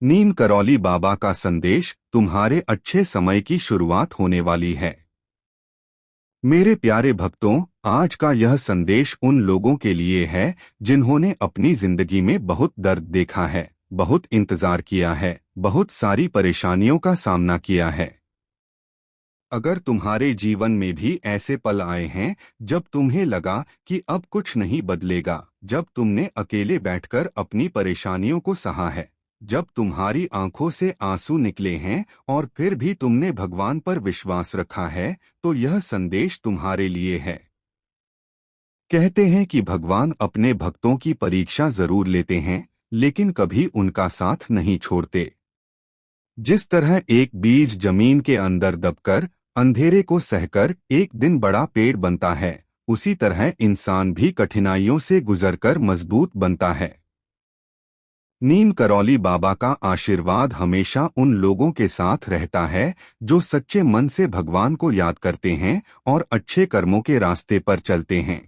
नीम करौली बाबा का संदेश तुम्हारे अच्छे समय की शुरुआत होने वाली है। मेरे प्यारे भक्तों, आज का यह संदेश उन लोगों के लिए है जिन्होंने अपनी जिंदगी में बहुत दर्द देखा है, बहुत इंतजार किया है, बहुत सारी परेशानियों का सामना किया है। अगर तुम्हारे जीवन में भी ऐसे पल आए हैं जब तुम्हें लगा कि अब कुछ नहीं बदलेगा, जब तुमने अकेले बैठकर अपनी परेशानियों को सहा है, जब तुम्हारी आंखों से आंसू निकले हैं और फिर भी तुमने भगवान पर विश्वास रखा है, तो यह संदेश तुम्हारे लिए है। कहते हैं कि भगवान अपने भक्तों की परीक्षा जरूर लेते हैं, लेकिन कभी उनका साथ नहीं छोड़ते। जिस तरह एक बीज जमीन के अंदर दबकर अंधेरे को सहकर एक दिन बड़ा पेड़ बनता है, उसी तरह इंसान भी कठिनाइयों से गुजरकर मजबूत बनता है। नीम करौली बाबा का आशीर्वाद हमेशा उन लोगों के साथ रहता है जो सच्चे मन से भगवान को याद करते हैं और अच्छे कर्मों के रास्ते पर चलते हैं।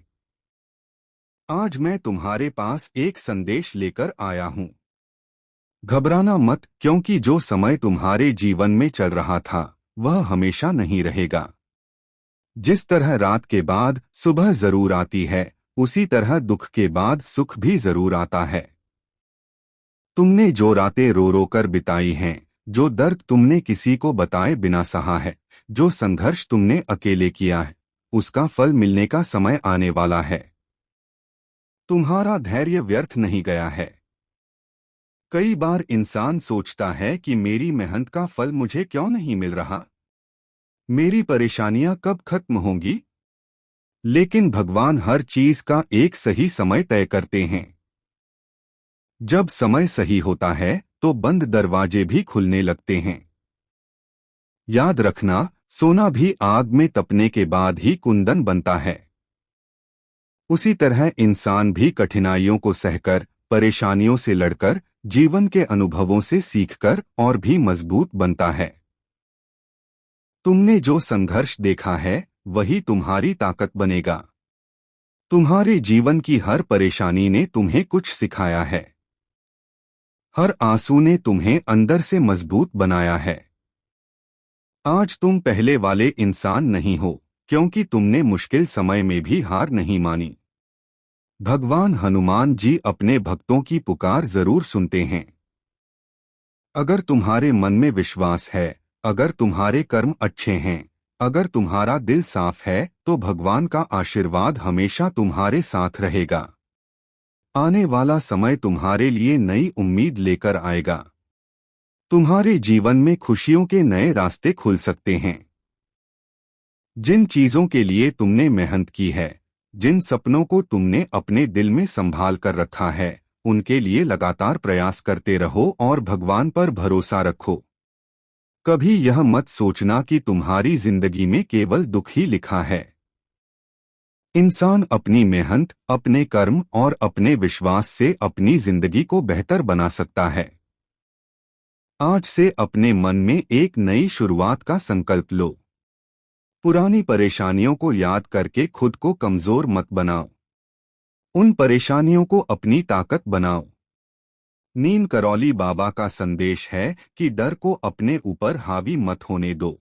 आज मैं तुम्हारे पास एक संदेश लेकर आया हूँ। घबराना मत, क्योंकि जो समय तुम्हारे जीवन में चल रहा था वह हमेशा नहीं रहेगा। जिस तरह रात के बाद सुबह जरूर आती है, उसी तरह दुख के बाद सुख भी जरूर आता है। तुमने जो रातें रो रो कर बिताई हैं, जो दर्द तुमने किसी को बताए बिना सहा है, जो संघर्ष तुमने अकेले किया है, उसका फल मिलने का समय आने वाला है। तुम्हारा धैर्य व्यर्थ नहीं गया है। कई बार इंसान सोचता है कि मेरी मेहनत का फल मुझे क्यों नहीं मिल रहा, मेरी परेशानियां कब खत्म होंगी। लेकिन भगवान हर चीज का एक सही समय तय करते हैं। जब समय सही होता है तो बंद दरवाजे भी खुलने लगते हैं। याद रखना, सोना भी आग में तपने के बाद ही कुंदन बनता है। उसी तरह इंसान भी कठिनाइयों को सहकर, परेशानियों से लड़कर, जीवन के अनुभवों से सीखकर और भी मजबूत बनता है। तुमने जो संघर्ष देखा है वही तुम्हारी ताकत बनेगा। तुम्हारे जीवन की हर परेशानी ने तुम्हें कुछ सिखाया है। हर आंसू ने तुम्हें अंदर से मजबूत बनाया है। आज तुम पहले वाले इंसान नहीं हो, क्योंकि तुमने मुश्किल समय में भी हार नहीं मानी। भगवान हनुमान जी अपने भक्तों की पुकार जरूर सुनते हैं। अगर तुम्हारे मन में विश्वास है, अगर तुम्हारे कर्म अच्छे हैं, अगर तुम्हारा दिल साफ है, तो भगवान का आशीर्वाद हमेशा तुम्हारे साथ रहेगा। आने वाला समय तुम्हारे लिए नई उम्मीद लेकर आएगा। तुम्हारे जीवन में खुशियों के नए रास्ते खुल सकते हैं। जिन चीजों के लिए तुमने मेहनत की है, जिन सपनों को तुमने अपने दिल में संभाल कर रखा है, उनके लिए लगातार प्रयास करते रहो और भगवान पर भरोसा रखो। कभी यह मत सोचना कि तुम्हारी जिंदगी में केवल दुख ही लिखा है। इंसान अपनी मेहनत, अपने कर्म और अपने विश्वास से अपनी जिंदगी को बेहतर बना सकता है। आज से अपने मन में एक नई शुरुआत का संकल्प लो। पुरानी परेशानियों को याद करके खुद को कमजोर मत बनाओ। उन परेशानियों को अपनी ताकत बनाओ। नीम करौली बाबा का संदेश है कि डर को अपने ऊपर हावी मत होने दो।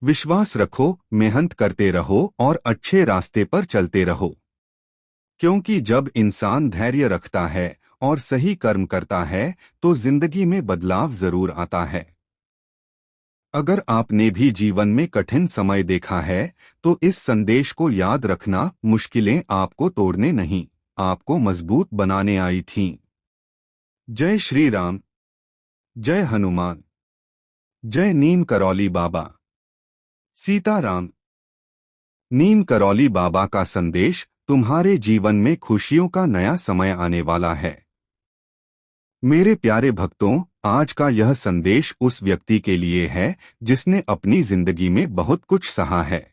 विश्वास रखो, मेहनत करते रहो और अच्छे रास्ते पर चलते रहो। क्योंकि जब इंसान धैर्य रखता है और सही कर्म करता है तो जिंदगी में बदलाव जरूर आता है। अगर आपने भी जीवन में कठिन समय देखा है तो इस संदेश को याद रखना, मुश्किलें आपको तोड़ने नहीं, आपको मजबूत बनाने आई थीं। जय श्री राम, जय हनुमान, जय नीम करौली बाबा। सीताराम। नीम करौली बाबा का संदेश, तुम्हारे जीवन में खुशियों का नया समय आने वाला है। मेरे प्यारे भक्तों, आज का यह संदेश उस व्यक्ति के लिए है जिसने अपनी जिंदगी में बहुत कुछ सहा है।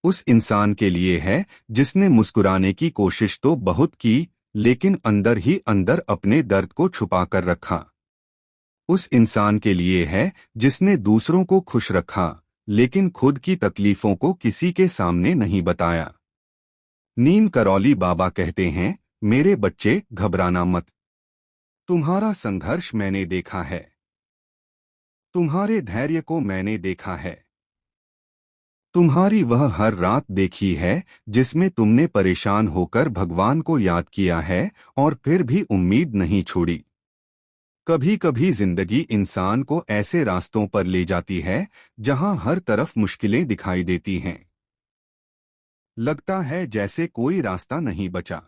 उस इंसान के लिए है जिसने मुस्कुराने की कोशिश तो बहुत की, लेकिन अंदर ही अंदर अपने दर्द को छुपा कर रखा। उस इंसान के लिए है जिसने दूसरों को खुश रखा, लेकिन खुद की तकलीफों को किसी के सामने नहीं बताया। नीम करौली बाबा कहते हैं, मेरे बच्चे घबराना मत। तुम्हारा संघर्ष मैंने देखा है, तुम्हारे धैर्य को मैंने देखा है। तुम्हारी वह हर रात देखी है जिसमें तुमने परेशान होकर भगवान को याद किया है और फिर भी उम्मीद नहीं छोड़ी। कभी कभी जिंदगी इंसान को ऐसे रास्तों पर ले जाती है जहां हर तरफ मुश्किलें दिखाई देती हैं। लगता है जैसे कोई रास्ता नहीं बचा।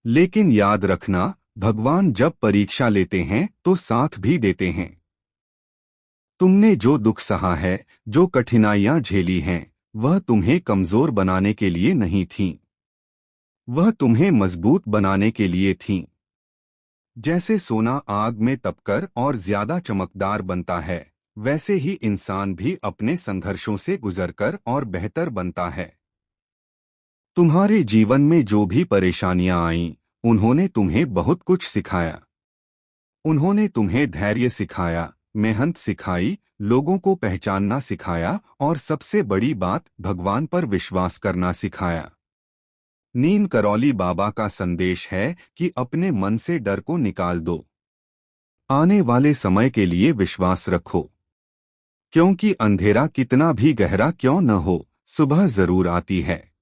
लेकिन याद रखना, भगवान जब परीक्षा लेते हैं तो साथ भी देते हैं। तुमने जो दुख सहा है, जो कठिनाइयां झेली हैं, वह तुम्हें कमजोर बनाने के लिए नहीं थीं। वह तुम्हें मजबूत बनाने के लिए थीं। जैसे सोना आग में तपकर और ज्यादा चमकदार बनता है, वैसे ही इंसान भी अपने संघर्षों से गुजरकर और बेहतर बनता है। तुम्हारे जीवन में जो भी परेशानियां आईं, उन्होंने तुम्हें बहुत कुछ सिखाया। उन्होंने तुम्हें धैर्य सिखाया, मेहनत सिखाई, लोगों को पहचानना सिखाया और सबसे बड़ी बात, भगवान पर विश्वास करना सिखाया। नीम करौली बाबा का संदेश है कि अपने मन से डर को निकाल दो। आने वाले समय के लिए विश्वास रखो, क्योंकि अंधेरा कितना भी गहरा क्यों न हो, सुबह जरूर आती है।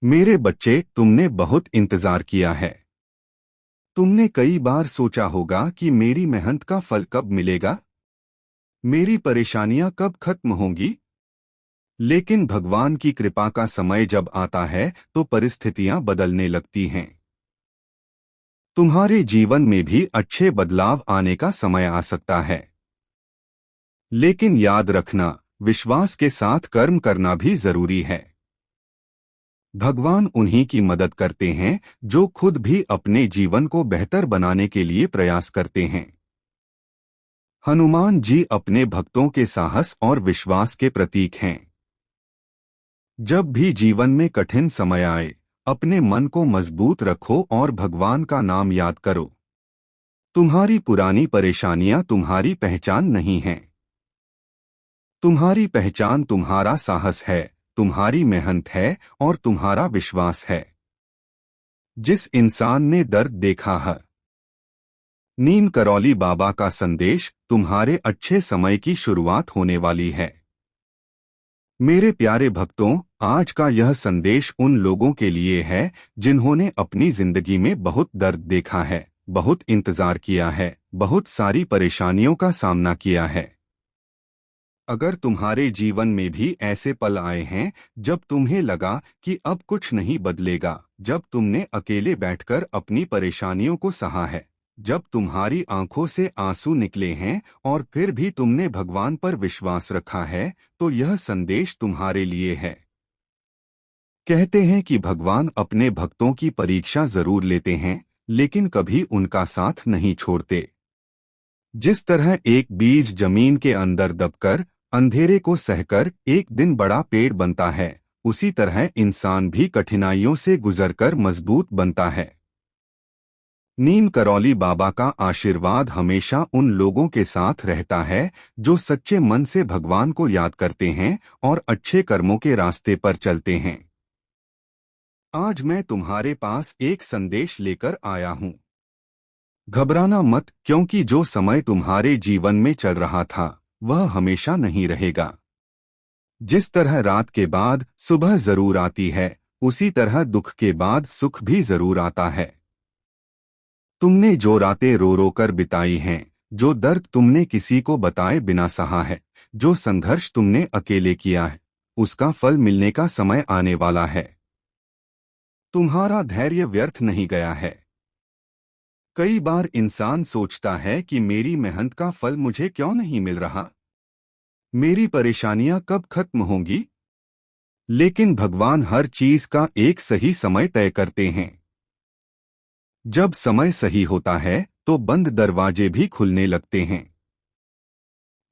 मेरे बच्चे, तुमने बहुत इंतजार किया है। तुमने कई बार सोचा होगा कि मेरी मेहनत का फल कब मिलेगा, मेरी परेशानियां कब खत्म होंगी। लेकिन भगवान की कृपा का समय जब आता है तो परिस्थितियां बदलने लगती हैं। तुम्हारे जीवन में भी अच्छे बदलाव आने का समय आ सकता है। लेकिन याद रखना, विश्वास के साथ कर्म करना भी जरूरी है। भगवान उन्हीं की मदद करते हैं जो खुद भी अपने जीवन को बेहतर बनाने के लिए प्रयास करते हैं। हनुमान जी अपने भक्तों के साहस और विश्वास के प्रतीक हैं। जब भी जीवन में कठिन समय आए, अपने मन को मजबूत रखो और भगवान का नाम याद करो। तुम्हारी पुरानी परेशानियां तुम्हारी पहचान नहीं हैं। तुम्हारी पहचान तुम्हारा साहस है, तुम्हारी मेहनत है और तुम्हारा विश्वास है। जिस इंसान ने दर्द देखा है। नीम करौली बाबा का संदेश, तुम्हारे अच्छे समय की शुरुआत होने वाली है। मेरे प्यारे भक्तों, आज का यह संदेश उन लोगों के लिए है जिन्होंने अपनी जिंदगी में बहुत दर्द देखा है, बहुत इंतजार किया है, बहुत सारी परेशानियों का सामना किया है। अगर तुम्हारे जीवन में भी ऐसे पल आए हैं जब तुम्हें लगा कि अब कुछ नहीं बदलेगा, जब तुमने अकेले बैठकर अपनी परेशानियों को सहा है, जब तुम्हारी आंखों से आंसू निकले हैं और फिर भी तुमने भगवान पर विश्वास रखा है, तो यह संदेश तुम्हारे लिए है। कहते हैं कि भगवान अपने भक्तों की परीक्षा जरूर लेते हैं, लेकिन कभी उनका साथ नहीं छोड़ते। जिस तरह एक बीज जमीन के अंदर दबकर, अंधेरे को सहकर एक दिन बड़ा पेड़ बनता है, उसी तरह इंसान भी कठिनाइयों से गुजरकर मजबूत बनता है। नीम करौली बाबा का आशीर्वाद हमेशा उन लोगों के साथ रहता है जो सच्चे मन से भगवान को याद करते हैं और अच्छे कर्मों के रास्ते पर चलते हैं। आज मैं तुम्हारे पास एक संदेश लेकर आया हूं। घबराना मत, क्योंकि जो समय तुम्हारे जीवन में चल रहा था वह हमेशा नहीं रहेगा। जिस तरह रात के बाद सुबह जरूर आती है, उसी तरह दुख के बाद सुख भी जरूर आता है। तुमने जो रातें रो रो कर बिताई हैं, जो दर्द तुमने किसी को बताए बिना सहा है, जो संघर्ष तुमने अकेले किया है, उसका फल मिलने का समय आने वाला है। तुम्हारा धैर्य व्यर्थ नहीं गया है। कई बार इंसान सोचता है कि मेरी मेहनत का फल मुझे क्यों नहीं मिल रहा, मेरी परेशानियां कब खत्म होंगी। लेकिन भगवान हर चीज का एक सही समय तय करते हैं। जब समय सही होता है तो बंद दरवाजे भी खुलने लगते हैं।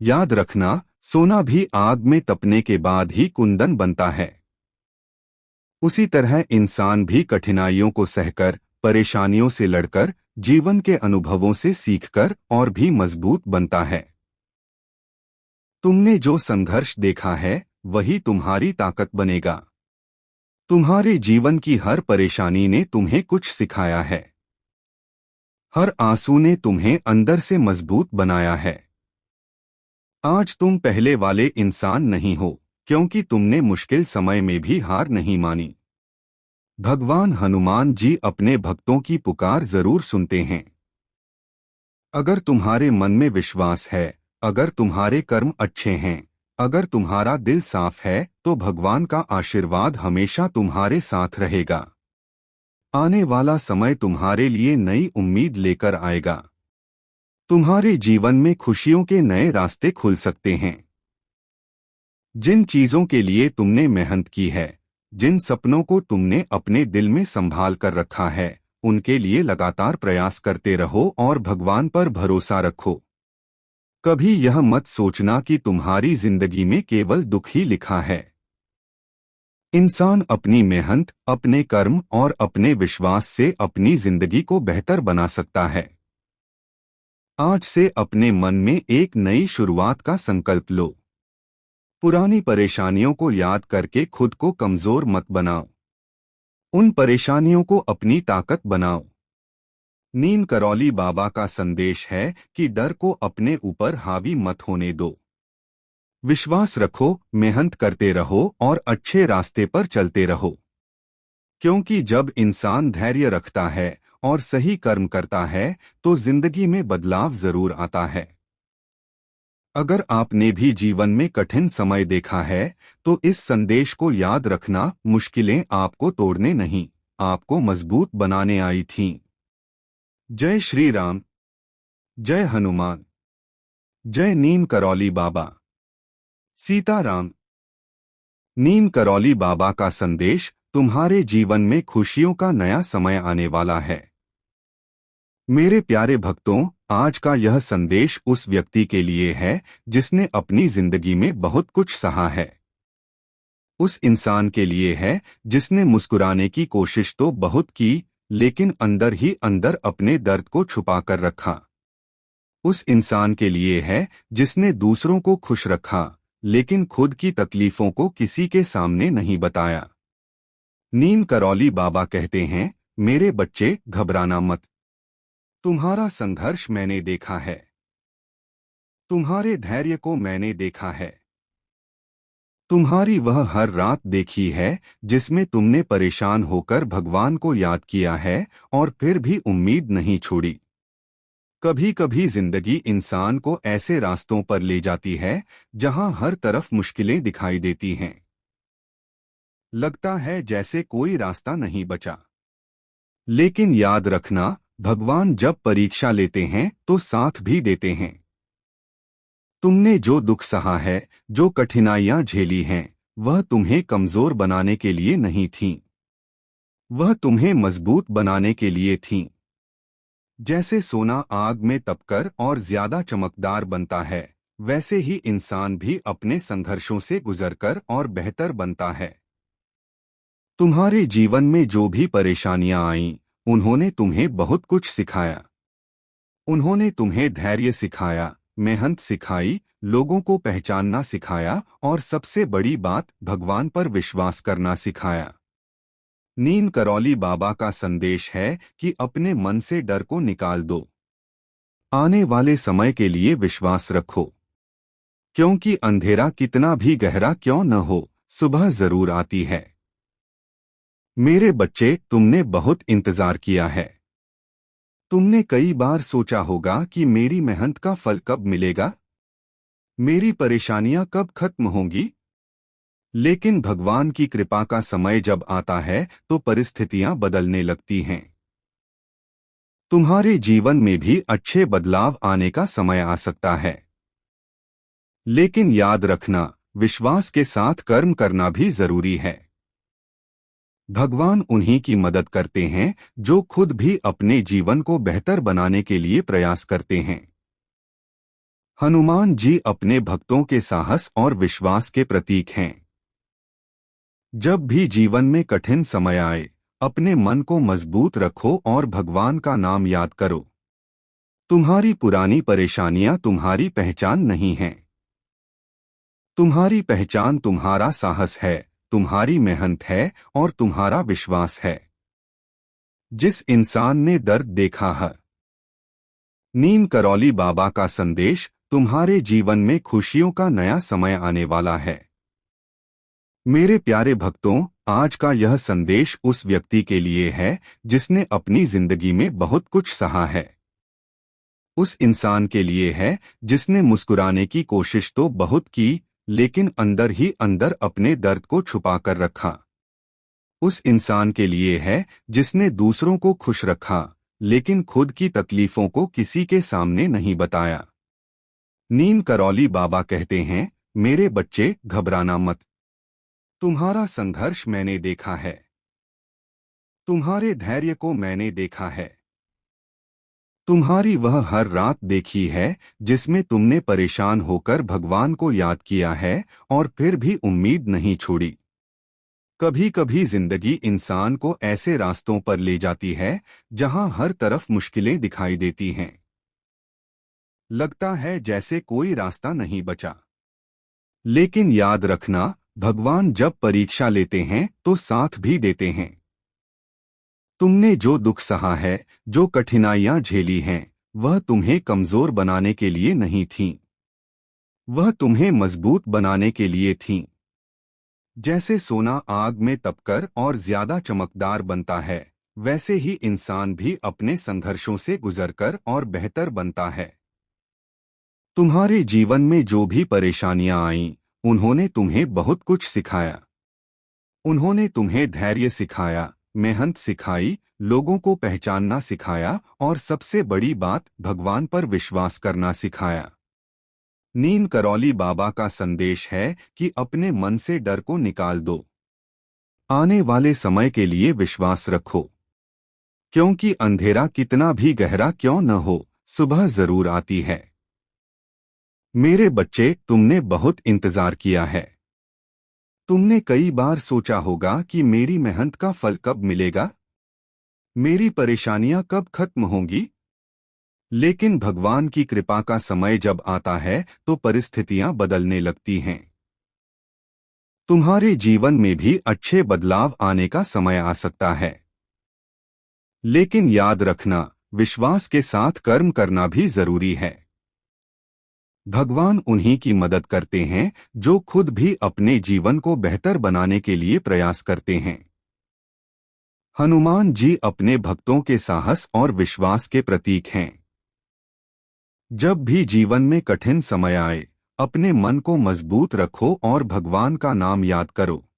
याद रखना, सोना भी आग में तपने के बाद ही कुंदन बनता है। उसी तरह इंसान भी कठिनाइयों को सहकर, परेशानियों से लड़कर, जीवन के अनुभवों से सीखकर और भी मजबूत बनता है। तुमने जो संघर्ष देखा है, वही तुम्हारी ताकत बनेगा। तुम्हारे जीवन की हर परेशानी ने तुम्हें कुछ सिखाया है। हर आंसू ने तुम्हें अंदर से मजबूत बनाया है। आज तुम पहले वाले इंसान नहीं हो, क्योंकि तुमने मुश्किल समय में भी हार नहीं मानी। भगवान हनुमान जी अपने भक्तों की पुकार जरूर सुनते हैं। अगर तुम्हारे मन में विश्वास है, अगर तुम्हारे कर्म अच्छे हैं, अगर तुम्हारा दिल साफ है, तो भगवान का आशीर्वाद हमेशा तुम्हारे साथ रहेगा। आने वाला समय तुम्हारे लिए नई उम्मीद लेकर आएगा। तुम्हारे जीवन में खुशियों के नए रास्ते खुल सकते हैं। जिन चीजों के लिए तुमने मेहनत की है, जिन सपनों को तुमने अपने दिल में संभाल कर रखा है, उनके लिए लगातार प्रयास करते रहो और भगवान पर भरोसा रखो। कभी यह मत सोचना कि तुम्हारी जिंदगी में केवल दुख ही लिखा है। इंसान अपनी मेहनत, अपने कर्म और अपने विश्वास से अपनी जिंदगी को बेहतर बना सकता है। आज से अपने मन में एक नई शुरुआत का संकल्प लो। पुरानी परेशानियों को याद करके खुद को कमजोर मत बनाओ। उन परेशानियों को अपनी ताकत बनाओ। नीम करौली बाबा का संदेश है कि डर को अपने ऊपर हावी मत होने दो। विश्वास रखो, मेहनत करते रहो और अच्छे रास्ते पर चलते रहो। क्योंकि जब इंसान धैर्य रखता है और सही कर्म करता है, तो जिंदगी में बदलाव जरूर आता है। अगर आपने भी जीवन में कठिन समय देखा है, तो इस संदेश को याद रखना, मुश्किलें आपको तोड़ने नहीं, आपको मजबूत बनाने आई थीं। जय श्री राम, जय हनुमान, जय नीम करौली बाबा। सीताराम। नीम करौली बाबा का संदेश, तुम्हारे जीवन में खुशियों का नया समय आने वाला है। मेरे प्यारे भक्तों, आज का यह संदेश उस व्यक्ति के लिए है जिसने अपनी जिंदगी में बहुत कुछ सहा है। उस इंसान के लिए है जिसने मुस्कुराने की कोशिश तो बहुत की, लेकिन अंदर ही अंदर अपने दर्द को छुपा कर रखा। उस इंसान के लिए है जिसने दूसरों को खुश रखा, लेकिन खुद की तकलीफों को किसी के सामने नहीं बताया। नीम करौली बाबा कहते हैं, मेरे बच्चे घबराना मत। तुम्हारा संघर्ष मैंने देखा है। तुम्हारे धैर्य को मैंने देखा है। तुम्हारी वह हर रात देखी है जिसमें तुमने परेशान होकर भगवान को याद किया है और फिर भी उम्मीद नहीं छोड़ी। कभी कभी जिंदगी इंसान को ऐसे रास्तों पर ले जाती है जहां हर तरफ मुश्किलें दिखाई देती हैं। लगता है जैसे कोई रास्ता नहीं बचा। लेकिन याद रखना, भगवान जब परीक्षा लेते हैं तो साथ भी देते हैं। तुमने जो दुख सहा है, जो कठिनाइयां झेली हैं, वह तुम्हें कमजोर बनाने के लिए नहीं थीं। वह तुम्हें मजबूत बनाने के लिए थीं। जैसे सोना आग में तपकर और ज्यादा चमकदार बनता है, वैसे ही इंसान भी अपने संघर्षों से गुजरकर और बेहतर बनता है। तुम्हारे जीवन में जो भी परेशानियां आईं, उन्होंने तुम्हें बहुत कुछ सिखाया। उन्होंने तुम्हें धैर्य सिखाया, मेहनत सिखाई, लोगों को पहचानना सिखाया और सबसे बड़ी बात, भगवान पर विश्वास करना सिखाया। नीम करौली बाबा का संदेश है कि अपने मन से डर को निकाल दो। आने वाले समय के लिए विश्वास रखो, क्योंकि अंधेरा कितना भी गहरा क्यों न हो, सुबह जरूर आती है। मेरे बच्चे, तुमने बहुत इंतजार किया है। तुमने कई बार सोचा होगा कि मेरी मेहनत का फल कब मिलेगा, मेरी परेशानियां कब खत्म होंगी। लेकिन भगवान की कृपा का समय जब आता है तो परिस्थितियां बदलने लगती हैं। तुम्हारे जीवन में भी अच्छे बदलाव आने का समय आ सकता है। लेकिन याद रखना, विश्वास के साथ कर्म करना भी जरूरी है। भगवान उन्हीं की मदद करते हैं जो खुद भी अपने जीवन को बेहतर बनाने के लिए प्रयास करते हैं। हनुमान जी अपने भक्तों के साहस और विश्वास के प्रतीक हैं। जब भी जीवन में कठिन समय आए, अपने मन को मजबूत रखो और भगवान का नाम याद करो। तुम्हारी पुरानी परेशानियां तुम्हारी पहचान नहीं हैं। तुम्हारी पहचान तुम्हारा साहस है, तुम्हारी मेहनत है और तुम्हारा विश्वास है। जिस इंसान ने दर्द देखा है, नीम करौली बाबा का संदेश, तुम्हारे जीवन में खुशियों का नया समय आने वाला है। मेरे प्यारे भक्तों, आज का यह संदेश उस व्यक्ति के लिए है जिसने अपनी जिंदगी में बहुत कुछ सहा है। उस इंसान के लिए है जिसने मुस्कुराने की कोशिश तो बहुत की, लेकिन अंदर ही अंदर अपने दर्द को छुपा कर रखा। उस इंसान के लिए है जिसने दूसरों को खुश रखा, लेकिन खुद की तकलीफों को किसी के सामने नहीं बताया। नीम करौली बाबा कहते हैं, मेरे बच्चे घबराना मत। तुम्हारा संघर्ष मैंने देखा है। तुम्हारे धैर्य को मैंने देखा है। तुम्हारी वह हर रात देखी है जिसमें तुमने परेशान होकर भगवान को याद किया है और फिर भी उम्मीद नहीं छोड़ी। कभी कभी जिंदगी इंसान को ऐसे रास्तों पर ले जाती है जहां हर तरफ मुश्किलें दिखाई देती हैं। लगता है जैसे कोई रास्ता नहीं बचा। लेकिन याद रखना, भगवान जब परीक्षा लेते हैं तो साथ भी देते हैं। तुमने जो दुख सहा है, जो कठिनाइयां झेली हैं, वह तुम्हें कमजोर बनाने के लिए नहीं थीं। वह तुम्हें मजबूत बनाने के लिए थीं। जैसे सोना आग में तपकर और ज्यादा चमकदार बनता है, वैसे ही इंसान भी अपने संघर्षों से गुजरकर और बेहतर बनता है। तुम्हारे जीवन में जो भी परेशानियां आईं, उन्होंने तुम्हें बहुत कुछ सिखाया। उन्होंने तुम्हें धैर्य सिखाया, मेहनत सिखाई, लोगों को पहचानना सिखाया और सबसे बड़ी बात, भगवान पर विश्वास करना सिखाया। नीम करौली बाबा का संदेश है कि अपने मन से डर को निकाल दो। आने वाले समय के लिए विश्वास रखो, क्योंकि अंधेरा कितना भी गहरा क्यों न हो, सुबह जरूर आती है। मेरे बच्चे, तुमने बहुत इंतजार किया है। तुमने कई बार सोचा होगा कि मेरी मेहनत का फल कब मिलेगा, मेरी परेशानियां कब खत्म होंगी। लेकिन भगवान की कृपा का समय जब आता है तो परिस्थितियां बदलने लगती हैं। तुम्हारे जीवन में भी अच्छे बदलाव आने का समय आ सकता है। लेकिन याद रखना, विश्वास के साथ कर्म करना भी जरूरी है। भगवान उन्हीं की मदद करते हैं जो खुद भी अपने जीवन को बेहतर बनाने के लिए प्रयास करते हैं। हनुमान जी अपने भक्तों के साहस और विश्वास के प्रतीक हैं। जब भी जीवन में कठिन समय आए, अपने मन को मजबूत रखो और भगवान का नाम याद करो।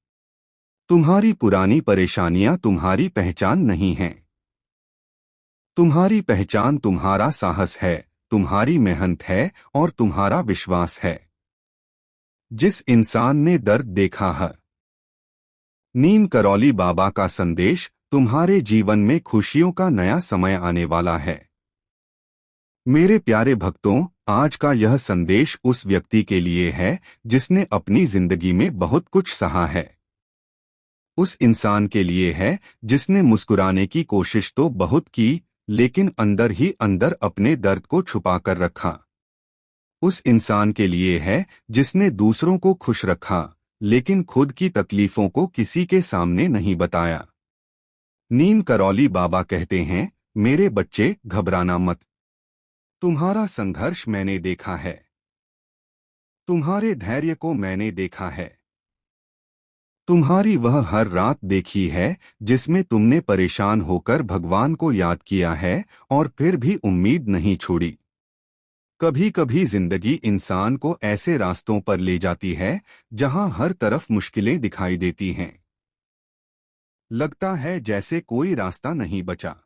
तुम्हारी पुरानी परेशानियां तुम्हारी पहचान नहीं हैं। तुम्हारी पहचान तुम्हारा साहस है, तुम्हारी मेहनत है और तुम्हारा विश्वास है। जिस इंसान ने दर्द देखा है। नीम करौली बाबा का संदेश, तुम्हारे जीवन में खुशियों का नया समय आने वाला है। मेरे प्यारे भक्तों, आज का यह संदेश उस व्यक्ति के लिए है जिसने अपनी जिंदगी में बहुत कुछ सहा है। उस इंसान के लिए है जिसने मुस्कुराने की कोशिश तो बहुत की, लेकिन अंदर ही अंदर अपने दर्द को छुपा कर रखा। उस इंसान के लिए है जिसने दूसरों को खुश रखा, लेकिन खुद की तकलीफों को किसी के सामने नहीं बताया। नीम करौली बाबा कहते हैं, मेरे बच्चे घबराना मत। तुम्हारा संघर्ष मैंने देखा है। तुम्हारे धैर्य को मैंने देखा है। तुम्हारी वह हर रात देखी है जिसमें तुमने परेशान होकर भगवान को याद किया है और फिर भी उम्मीद नहीं छोड़ी। कभी कभी जिंदगी इंसान को ऐसे रास्तों पर ले जाती है जहां हर तरफ मुश्किलें दिखाई देती हैं। लगता है जैसे कोई रास्ता नहीं बचा।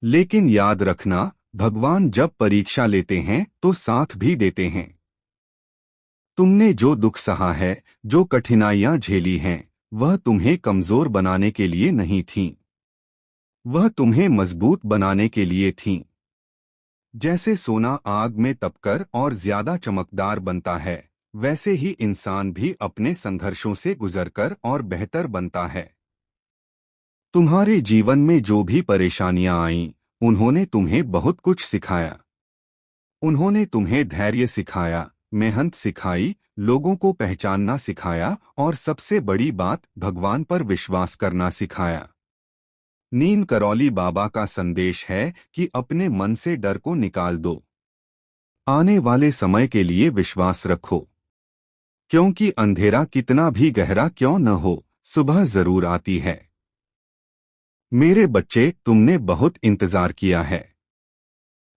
लेकिन याद रखना, भगवान जब परीक्षा लेते हैं तो साथ भी देते हैं। तुमने जो दुख सहा है, जो कठिनाइयां झेली हैं, वह तुम्हें कमजोर बनाने के लिए नहीं थीं। वह तुम्हें मजबूत बनाने के लिए थीं। जैसे सोना आग में तपकर और ज्यादा चमकदार बनता है, वैसे ही इंसान भी अपने संघर्षों से गुजरकर और बेहतर बनता है। तुम्हारे जीवन में जो भी परेशानियां आईं, उन्होंने तुम्हें बहुत कुछ सिखाया। उन्होंने तुम्हें धैर्य सिखाया, मेहनत सिखाई, लोगों को पहचानना सिखाया और सबसे बड़ी बात, भगवान पर विश्वास करना सिखाया। नीम करौली बाबा का संदेश है कि अपने मन से डर को निकाल दो। आने वाले समय के लिए विश्वास रखो, क्योंकि अंधेरा कितना भी गहरा क्यों न हो, सुबह जरूर आती है। मेरे बच्चे, तुमने बहुत इंतजार किया है।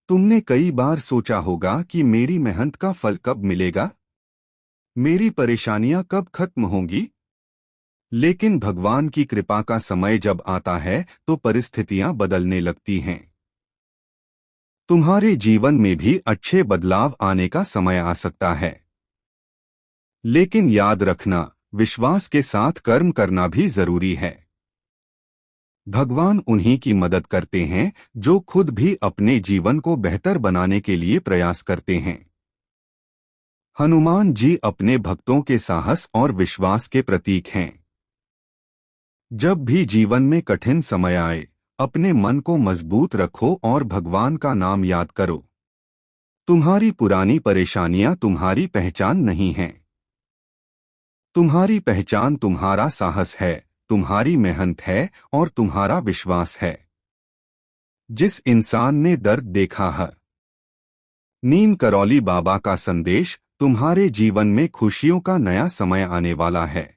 तुमने कई बार सोचा होगा कि मेरी मेहनत का फल कब मिलेगा, मेरी परेशानियां कब खत्म होंगी। लेकिन भगवान की कृपा का समय जब आता है तो परिस्थितियां बदलने लगती हैं। तुम्हारे जीवन में भी अच्छे बदलाव आने का समय आ सकता है। लेकिन याद रखना, विश्वास के साथ कर्म करना भी जरूरी है। भगवान उन्हीं की मदद करते हैं जो खुद भी अपने जीवन को बेहतर बनाने के लिए प्रयास करते हैं। हनुमान जी अपने भक्तों के साहस और विश्वास के प्रतीक हैं। जब भी जीवन में कठिन समय आए, अपने मन को मजबूत रखो और भगवान का नाम याद करो। तुम्हारी पुरानी परेशानियां तुम्हारी पहचान नहीं हैं। तुम्हारी पहचान तुम्हारा साहस है, तुम्हारी मेहनत है और तुम्हारा विश्वास है। जिस इंसान ने दर्द देखा है। नीम करौली बाबा का संदेश, तुम्हारे जीवन में खुशियों का नया समय आने वाला है।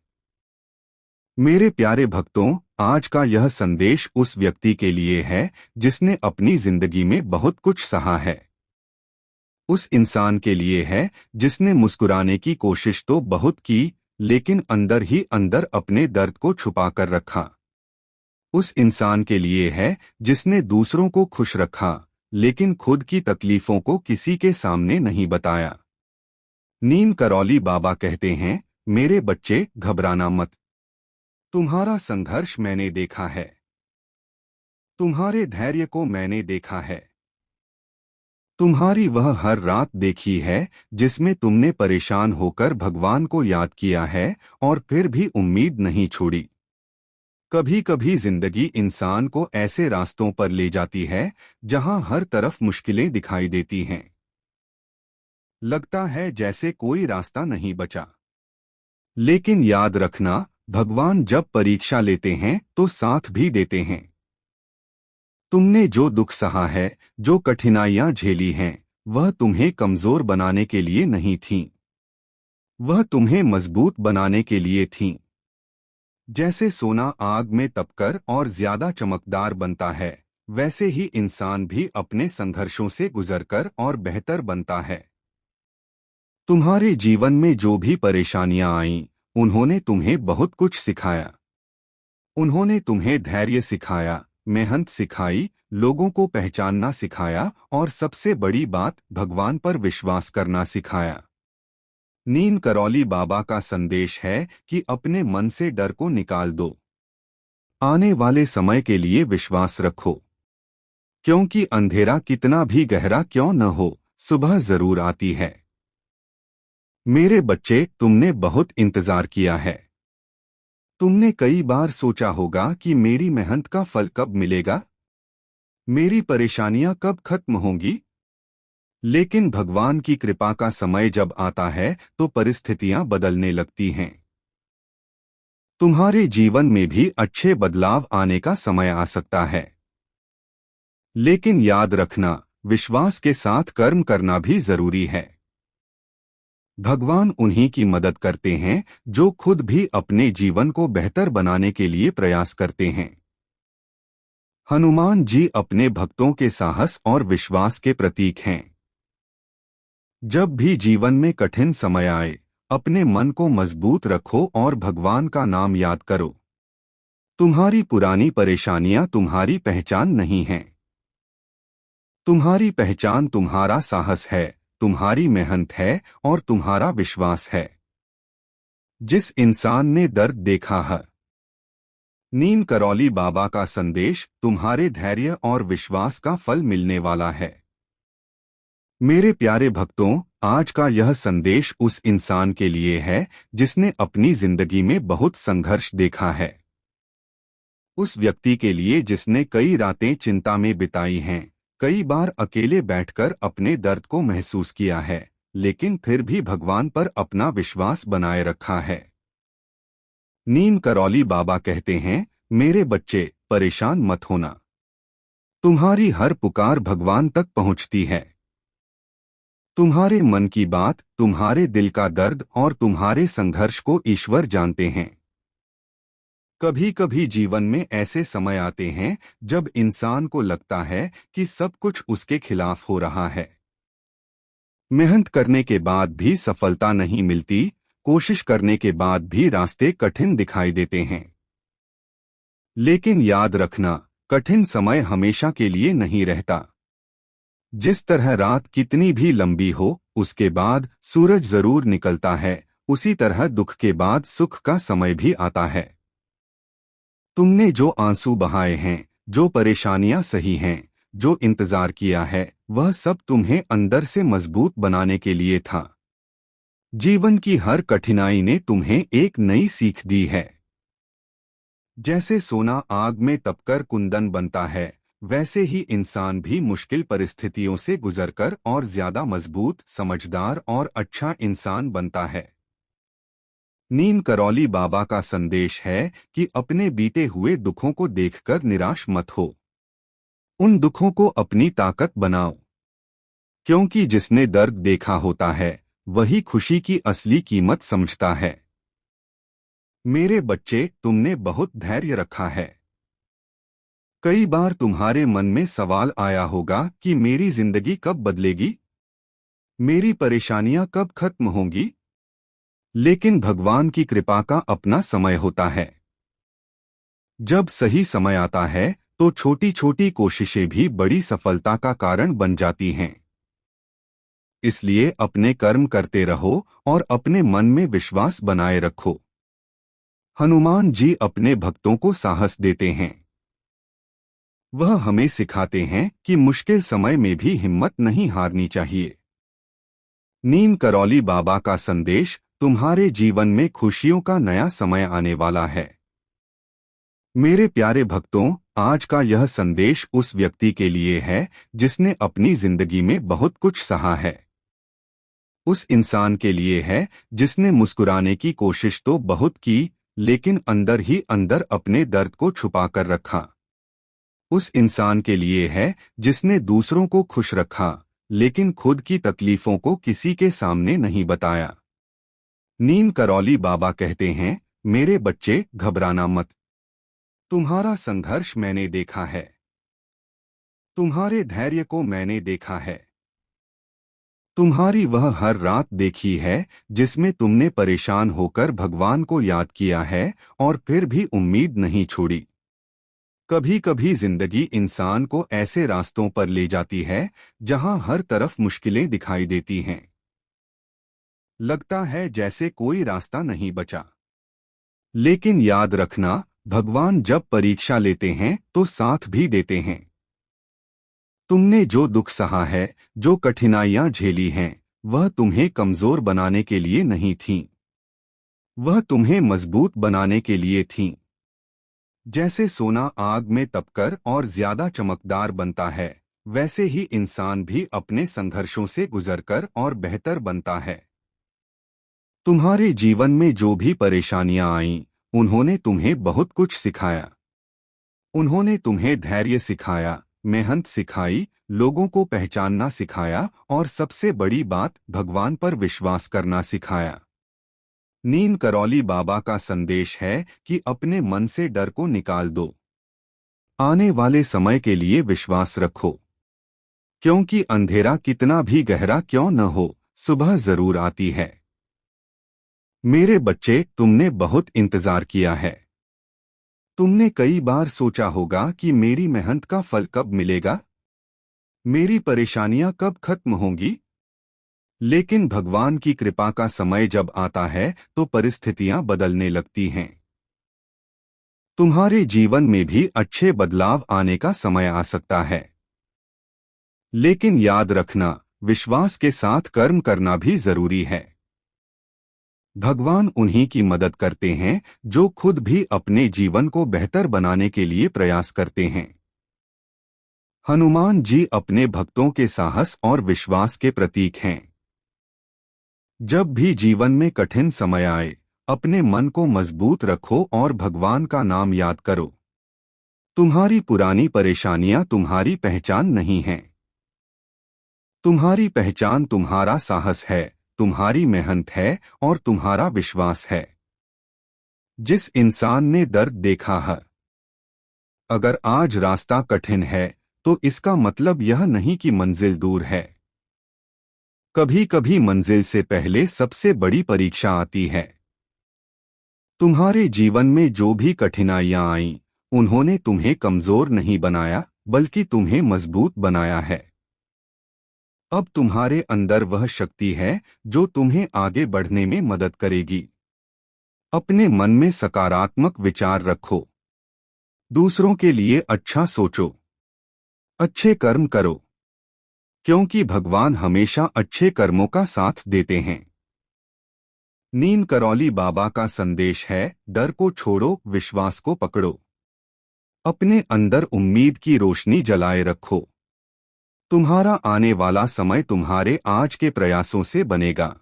मेरे प्यारे भक्तों, आज का यह संदेश उस व्यक्ति के लिए है जिसने अपनी जिंदगी में बहुत कुछ सहा है। उस इंसान के लिए है जिसने मुस्कुराने की कोशिश तो बहुत की, लेकिन अंदर ही अंदर अपने दर्द को छुपा कर रखा। उस इंसान के लिए है जिसने दूसरों को खुश रखा, लेकिन खुद की तकलीफों को किसी के सामने नहीं बताया। नीम करौली बाबा कहते हैं, मेरे बच्चे, घबराना मत। तुम्हारा संघर्ष मैंने देखा है। तुम्हारे धैर्य को मैंने देखा है। तुम्हारी वह हर रात देखी है जिसमें तुमने परेशान होकर भगवान को याद किया है और फिर भी उम्मीद नहीं छोड़ी। कभी कभी जिंदगी इंसान को ऐसे रास्तों पर ले जाती है जहां हर तरफ मुश्किलें दिखाई देती हैं। लगता है जैसे कोई रास्ता नहीं बचा। लेकिन याद रखना, भगवान जब परीक्षा लेते हैं तो साथ भी देते हैं। तुमने जो दुख सहा है, जो कठिनाइयां झेली हैं, वह तुम्हें कमजोर बनाने के लिए नहीं थीं। वह तुम्हें मजबूत बनाने के लिए थीं। जैसे सोना आग में तपकर और ज्यादा चमकदार बनता है, वैसे ही इंसान भी अपने संघर्षों से गुजरकर और बेहतर बनता है। तुम्हारे जीवन में जो भी परेशानियां आईं, उन्होंने तुम्हें बहुत कुछ सिखाया। उन्होंने तुम्हें धैर्य सिखाया, मेहनत सिखाई, लोगों को पहचानना सिखाया और सबसे बड़ी बात, भगवान पर विश्वास करना सिखाया। नीम करौली बाबा का संदेश है कि अपने मन से डर को निकाल दो। आने वाले समय के लिए विश्वास रखो, क्योंकि अंधेरा कितना भी गहरा क्यों न हो, सुबह जरूर आती है। मेरे बच्चे, तुमने बहुत इंतजार किया है। तुमने कई बार सोचा होगा कि मेरी मेहनत का फल कब मिलेगा, मेरी परेशानियां कब खत्म होंगी। लेकिन भगवान की कृपा का समय जब आता है तो परिस्थितियां बदलने लगती हैं। तुम्हारे जीवन में भी अच्छे बदलाव आने का समय आ सकता है। लेकिन याद रखना, विश्वास के साथ कर्म करना भी जरूरी है। भगवान उन्हीं की मदद करते हैं जो खुद भी अपने जीवन को बेहतर बनाने के लिए प्रयास करते हैं। हनुमान जी अपने भक्तों के साहस और विश्वास के प्रतीक हैं। जब भी जीवन में कठिन समय आए, अपने मन को मजबूत रखो और भगवान का नाम याद करो। तुम्हारी पुरानी परेशानियां तुम्हारी पहचान नहीं हैं। तुम्हारी पहचान तुम्हारा साहस है, तुम्हारी मेहनत है और तुम्हारा विश्वास है। जिस इंसान ने दर्द देखा है। नीम करौली बाबा का संदेश, तुम्हारे धैर्य और विश्वास का फल मिलने वाला है। मेरे प्यारे भक्तों, आज का यह संदेश उस इंसान के लिए है जिसने अपनी जिंदगी में बहुत संघर्ष देखा है। उस व्यक्ति के लिए जिसने कई रातें चिंता में बिताई हैं, कई बार अकेले बैठकर अपने दर्द को महसूस किया है, लेकिन फिर भी भगवान पर अपना विश्वास बनाए रखा है। नीम करौली बाबा कहते हैं, मेरे बच्चे, परेशान मत होना। तुम्हारी हर पुकार भगवान तक पहुंचती है। तुम्हारे मन की बात, तुम्हारे दिल का दर्द और तुम्हारे संघर्ष को ईश्वर जानते हैं। कभी कभी जीवन में ऐसे समय आते हैं जब इंसान को लगता है कि सब कुछ उसके खिलाफ हो रहा है। मेहनत करने के बाद भी सफलता नहीं मिलती, कोशिश करने के बाद भी रास्ते कठिन दिखाई देते हैं। लेकिन याद रखना, कठिन समय हमेशा के लिए नहीं रहता। जिस तरह रात कितनी भी लंबी हो, उसके बाद सूरज जरूर निकलता है, उसी तरह दुख के बाद सुख का समय भी आता है। तुमने जो आंसू बहाए हैं, जो परेशानियां सही हैं, जो इंतजार किया है, वह सब तुम्हें अंदर से मजबूत बनाने के लिए था। जीवन की हर कठिनाई ने तुम्हें एक नई सीख दी है। जैसे सोना आग में तपकर कुंदन बनता है, वैसे ही इंसान भी मुश्किल परिस्थितियों से गुजरकर और ज्यादा मजबूत, समझदार और अच्छा इंसान बनता है। नीम करौली बाबा का संदेश है कि अपने बीते हुए दुखों को देखकर निराश मत हो। उन दुखों को अपनी ताकत बनाओ, क्योंकि जिसने दर्द देखा होता है वही खुशी की असली कीमत समझता है। मेरे बच्चे, तुमने बहुत धैर्य रखा है। कई बार तुम्हारे मन में सवाल आया होगा कि मेरी जिंदगी कब बदलेगी, मेरी परेशानियां कब खत्म होंगी। लेकिन भगवान की कृपा का अपना समय होता है। जब सही समय आता है तो छोटी छोटी कोशिशें भी बड़ी सफलता का कारण बन जाती हैं। इसलिए अपने कर्म करते रहो और अपने मन में विश्वास बनाए रखो। हनुमान जी अपने भक्तों को साहस देते हैं। वह हमें सिखाते हैं कि मुश्किल समय में भी हिम्मत नहीं हारनी चाहिए। नीम करौली बाबा का संदेश, तुम्हारे जीवन में खुशियों का नया समय आने वाला है। मेरे प्यारे भक्तों, आज का यह संदेश उस व्यक्ति के लिए है जिसने अपनी जिंदगी में बहुत कुछ सहा है। उस इंसान के लिए है जिसने मुस्कुराने की कोशिश तो बहुत की, लेकिन अंदर ही अंदर अपने दर्द को छुपा कर रखा। उस इंसान के लिए है जिसने दूसरों को खुश रखा, लेकिन खुद की तकलीफों को किसी के सामने नहीं बताया। नीम करौली बाबा कहते हैं, मेरे बच्चे, घबराना मत। तुम्हारा संघर्ष मैंने देखा है। तुम्हारे धैर्य को मैंने देखा है। तुम्हारी वह हर रात देखी है जिसमें तुमने परेशान होकर भगवान को याद किया है और फिर भी उम्मीद नहीं छोड़ी। कभी कभी जिंदगी इंसान को ऐसे रास्तों पर ले जाती है जहां हर तरफ मुश्किलें दिखाई देती हैं। लगता है जैसे कोई रास्ता नहीं बचा। लेकिन याद रखना, भगवान जब परीक्षा लेते हैं तो साथ भी देते हैं। तुमने जो दुख सहा है, जो कठिनाइयां झेली हैं, वह तुम्हें कमजोर बनाने के लिए नहीं थीं। वह तुम्हें मजबूत बनाने के लिए थीं। जैसे सोना आग में तपकर और ज्यादा चमकदार बनता है, वैसे ही इंसान भी अपने संघर्षों से गुजरकर और बेहतर बनता है। तुम्हारे जीवन में जो भी परेशानियां आईं, उन्होंने तुम्हें बहुत कुछ सिखाया। उन्होंने तुम्हें धैर्य सिखाया, मेहनत सिखाई, लोगों को पहचानना सिखाया और सबसे बड़ी बात, भगवान पर विश्वास करना सिखाया। नीम करौली बाबा का संदेश है कि अपने मन से डर को निकाल दो। आने वाले समय के लिए विश्वास रखो, क्योंकि अंधेरा कितना भी गहरा क्यों न हो, सुबह जरूर आती है। मेरे बच्चे, तुमने बहुत इंतजार किया है। तुमने कई बार सोचा होगा कि मेरी मेहनत का फल कब मिलेगा, मेरी परेशानियां कब खत्म होंगी। लेकिन भगवान की कृपा का समय जब आता है तो परिस्थितियां बदलने लगती हैं। तुम्हारे जीवन में भी अच्छे बदलाव आने का समय आ सकता है। लेकिन याद रखना, विश्वास के साथ कर्म करना भी जरूरी है। भगवान उन्हीं की मदद करते हैं जो खुद भी अपने जीवन को बेहतर बनाने के लिए प्रयास करते हैं। हनुमान जी अपने भक्तों के साहस और विश्वास के प्रतीक हैं। जब भी जीवन में कठिन समय आए, अपने मन को मजबूत रखो और भगवान का नाम याद करो। तुम्हारी पुरानी परेशानियां तुम्हारी पहचान नहीं हैं। तुम्हारी पहचान तुम्हारा साहस है, तुम्हारी मेहनत है और तुम्हारा विश्वास है। जिस इंसान ने दर्द देखा है, अगर आज रास्ता कठिन है तो इसका मतलब यह नहीं कि मंजिल दूर है। कभी कभी मंजिल से पहले सबसे बड़ी परीक्षा आती है। तुम्हारे जीवन में जो भी कठिनाइयां आईं, उन्होंने तुम्हें कमजोर नहीं बनाया, बल्कि तुम्हें मजबूत बनाया है। अब तुम्हारे अंदर वह शक्ति है जो तुम्हें आगे बढ़ने में मदद करेगी। अपने मन में सकारात्मक विचार रखो। दूसरों के लिए अच्छा सोचो। अच्छे कर्म करो, क्योंकि भगवान हमेशा अच्छे कर्मों का साथ देते हैं। नीम करौली बाबा का संदेश है, डर को छोड़ो, विश्वास को पकड़ो। अपने अंदर उम्मीद की रोशनी जलाए रखो। तुम्हारा आने वाला समय तुम्हारे आज के प्रयासों से बनेगा।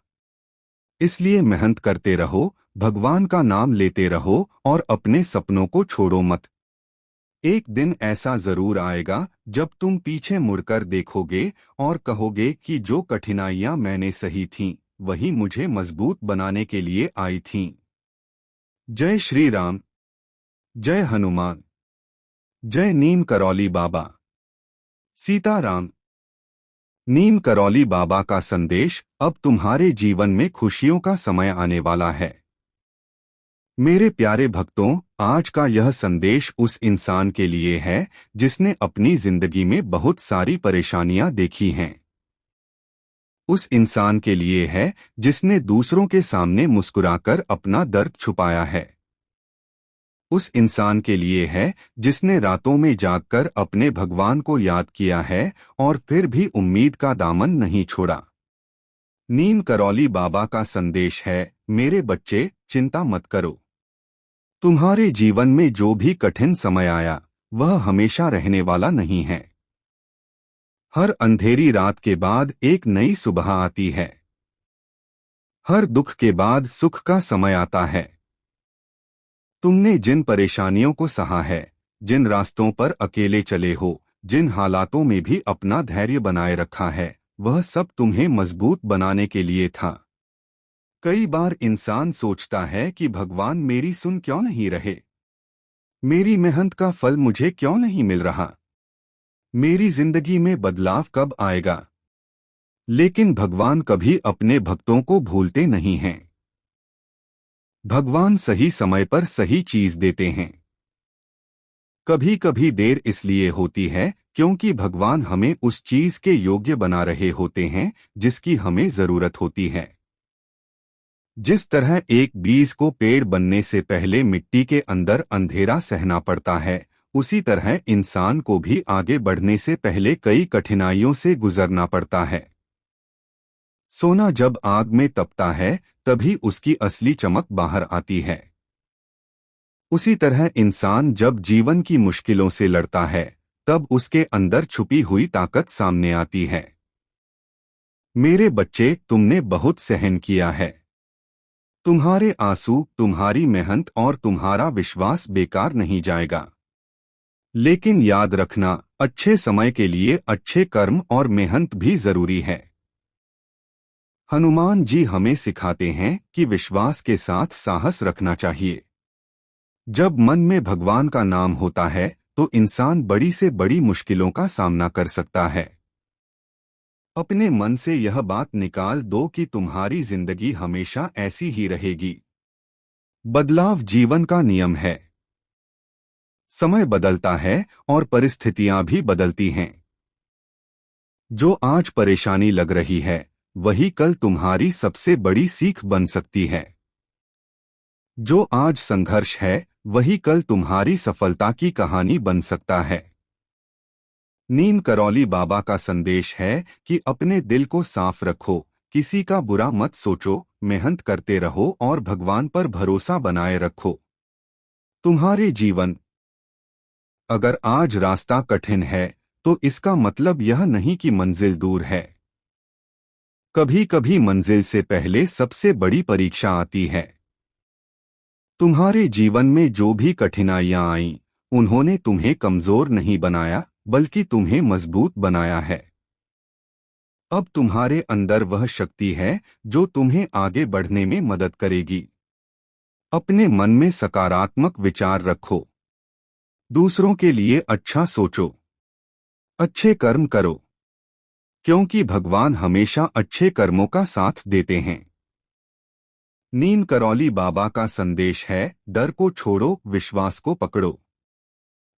इसलिए मेहनत करते रहो, भगवान का नाम लेते रहो और अपने सपनों को छोड़ो मत। एक दिन ऐसा जरूर आएगा जब तुम पीछे मुड़कर देखोगे और कहोगे कि जो कठिनाइयां मैंने सही थीं, वही मुझे मजबूत बनाने के लिए आई थीं। जय श्री राम। जय हनुमान। जय नीम करौली बाबा। सीताराम। नीम करौली बाबा का संदेश, अब तुम्हारे जीवन में खुशियों का समय आने वाला है। मेरे प्यारे भक्तों, आज का यह संदेश उस इंसान के लिए है जिसने अपनी जिंदगी में बहुत सारी परेशानियां देखी हैं। उस इंसान के लिए है जिसने दूसरों के सामने मुस्कुराकर अपना दर्द छुपाया है। उस इंसान के लिए है जिसने रातों में जागकर अपने भगवान को याद किया है और फिर भी उम्मीद का दामन नहीं छोड़ा। नीम करौली बाबा का संदेश है, मेरे बच्चे, चिंता मत करो। तुम्हारे जीवन में जो भी कठिन समय आया, वह हमेशा रहने वाला नहीं है। हर अंधेरी रात के बाद एक नई सुबह आती है। हर दुख के बाद सुख का समय आता है। तुमने जिन परेशानियों को सहा है, जिन रास्तों पर अकेले चले हो, जिन हालातों में भी अपना धैर्य बनाए रखा है, वह सब तुम्हें मजबूत बनाने के लिए था। कई बार इंसान सोचता है कि भगवान मेरी सुन क्यों नहीं रहे, मेरी मेहनत का फल मुझे क्यों नहीं मिल रहा, मेरी जिंदगी में बदलाव कब आएगा। लेकिन भगवान कभी अपने भक्तों को भूलते नहीं हैं। भगवान सही समय पर सही चीज देते हैं। कभी कभी देर इसलिए होती है क्योंकि भगवान हमें उस चीज के योग्य बना रहे होते हैं जिसकी हमें जरूरत होती है। जिस तरह एक बीज को पेड़ बनने से पहले मिट्टी के अंदर अंधेरा सहना पड़ता है, उसी तरह इंसान को भी आगे बढ़ने से पहले कई कठिनाइयों से गुजरना पड़ता है। सोना जब आग में तपता है, तभी उसकी असली चमक बाहर आती है। उसी तरह इंसान जब जीवन की मुश्किलों से लड़ता है, तब उसके अंदर छुपी हुई ताकत सामने आती है। मेरे बच्चे, तुमने बहुत सहन किया है। तुम्हारे आंसू, तुम्हारी मेहनत और तुम्हारा विश्वास बेकार नहीं जाएगा। लेकिन याद रखना, अच्छे समय के लिए अच्छे कर्म और मेहनत भी जरूरी है। हनुमान जी हमें सिखाते हैं कि विश्वास के साथ साहस रखना चाहिए। जब मन में भगवान का नाम होता है, तो इंसान बड़ी से बड़ी मुश्किलों का सामना कर सकता है। अपने मन से यह बात निकाल दो कि तुम्हारी जिंदगी हमेशा ऐसी ही रहेगी। बदलाव जीवन का नियम है। समय बदलता है और परिस्थितियां भी बदलती हैं। जो आज परेशानी लग रही है, वही कल तुम्हारी सबसे बड़ी सीख बन सकती है। जो आज संघर्ष है, वही कल तुम्हारी सफलता की कहानी बन सकता है। नीम करौली बाबा का संदेश है कि अपने दिल को साफ रखो, किसी का बुरा मत सोचो, मेहनत करते रहो और भगवान पर भरोसा बनाए रखो। तुम्हारे जीवन, अगर आज रास्ता कठिन है, तो इसका मतलब यह नहीं कि मंजिल दूर है। कभी कभी मंजिल से पहले सबसे बड़ी परीक्षा आती है। तुम्हारे जीवन में जो भी कठिनाइयां आईं, उन्होंने तुम्हें कमजोर नहीं बनाया, बल्कि तुम्हें मजबूत बनाया है। अब तुम्हारे अंदर वह शक्ति है जो तुम्हें आगे बढ़ने में मदद करेगी। अपने मन में सकारात्मक विचार रखो। दूसरों के लिए अच्छा सोचो। अच्छे कर्म करो, क्योंकि भगवान हमेशा अच्छे कर्मों का साथ देते हैं। नीम करौली बाबा का संदेश है, डर को छोड़ो, विश्वास को पकड़ो।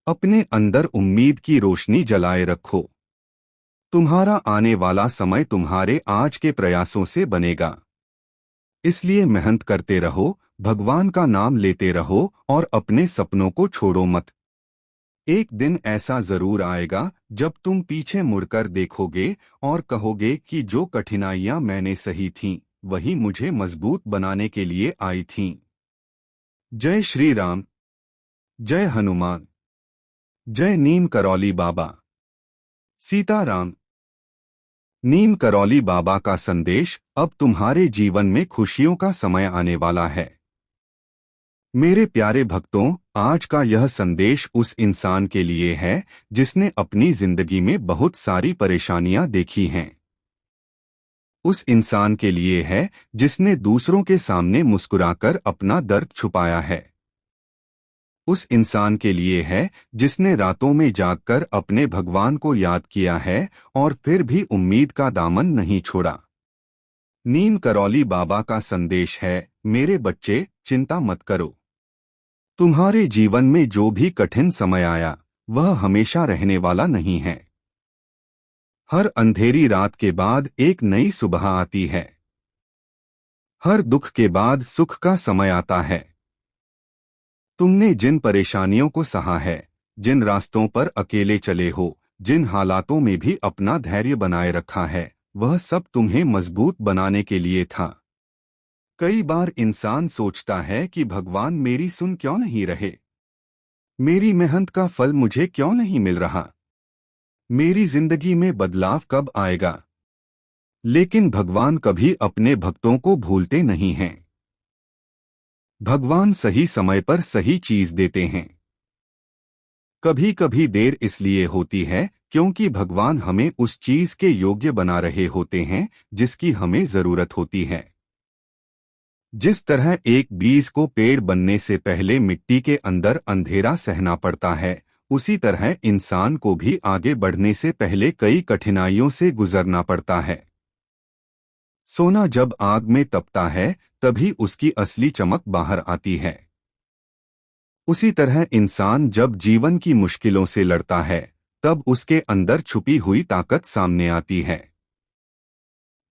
अपने अंदर उम्मीद की रोशनी जलाए रखो। तुम्हारा आने वाला समय तुम्हारे आज के प्रयासों से बनेगा। इसलिए मेहनत करते रहो, भगवान का नाम लेते रहो और अपने सपनों को छोड़ो मत। एक दिन ऐसा जरूर आएगा जब तुम पीछे मुड़कर देखोगे और कहोगे कि जो कठिनाइयां मैंने सही थीं, वही मुझे मजबूत बनाने के लिए आई थीं। जय श्री राम। जय हनुमान। जय नीम करौली बाबा। सीताराम। नीम करौली बाबा का संदेश, अब तुम्हारे जीवन में खुशियों का समय आने वाला है। मेरे प्यारे भक्तों, आज का यह संदेश उस इंसान के लिए है जिसने अपनी जिंदगी में बहुत सारी परेशानियां देखी हैं। उस इंसान के लिए है जिसने दूसरों के सामने मुस्कुराकर अपना दर्द छुपाया है। उस इंसान के लिए है जिसने रातों में जागकर अपने भगवान को याद किया है और फिर भी उम्मीद का दामन नहीं छोड़ा। नीम करौली बाबा का संदेश है, मेरे बच्चे, चिंता मत करो। तुम्हारे जीवन में जो भी कठिन समय आया, वह हमेशा रहने वाला नहीं है। हर अंधेरी रात के बाद एक नई सुबह आती है। हर दुख के बाद सुख का समय आता है। तुमने जिन परेशानियों को सहा है, जिन रास्तों पर अकेले चले हो, जिन हालातों में भी अपना धैर्य बनाए रखा है, वह सब तुम्हें मजबूत बनाने के लिए था। कई बार इंसान सोचता है कि भगवान मेरी सुन क्यों नहीं रहे, मेरी मेहनत का फल मुझे क्यों नहीं मिल रहा, मेरी जिंदगी में बदलाव कब आएगा। लेकिन भगवान कभी अपने भक्तों को भूलते नहीं हैं। भगवान सही समय पर सही चीज देते हैं। कभी कभी देर इसलिए होती है क्योंकि भगवान हमें उस चीज के योग्य बना रहे होते हैं जिसकी हमें जरूरत होती है। जिस तरह एक बीज को पेड़ बनने से पहले मिट्टी के अंदर अंधेरा सहना पड़ता है, उसी तरह इंसान को भी आगे बढ़ने से पहले कई कठिनाइयों से गुजरना पड़ता है। सोना जब आग में तपता है, तभी उसकी असली चमक बाहर आती है। उसी तरह इंसान जब जीवन की मुश्किलों से लड़ता है, तब उसके अंदर छुपी हुई ताकत सामने आती है।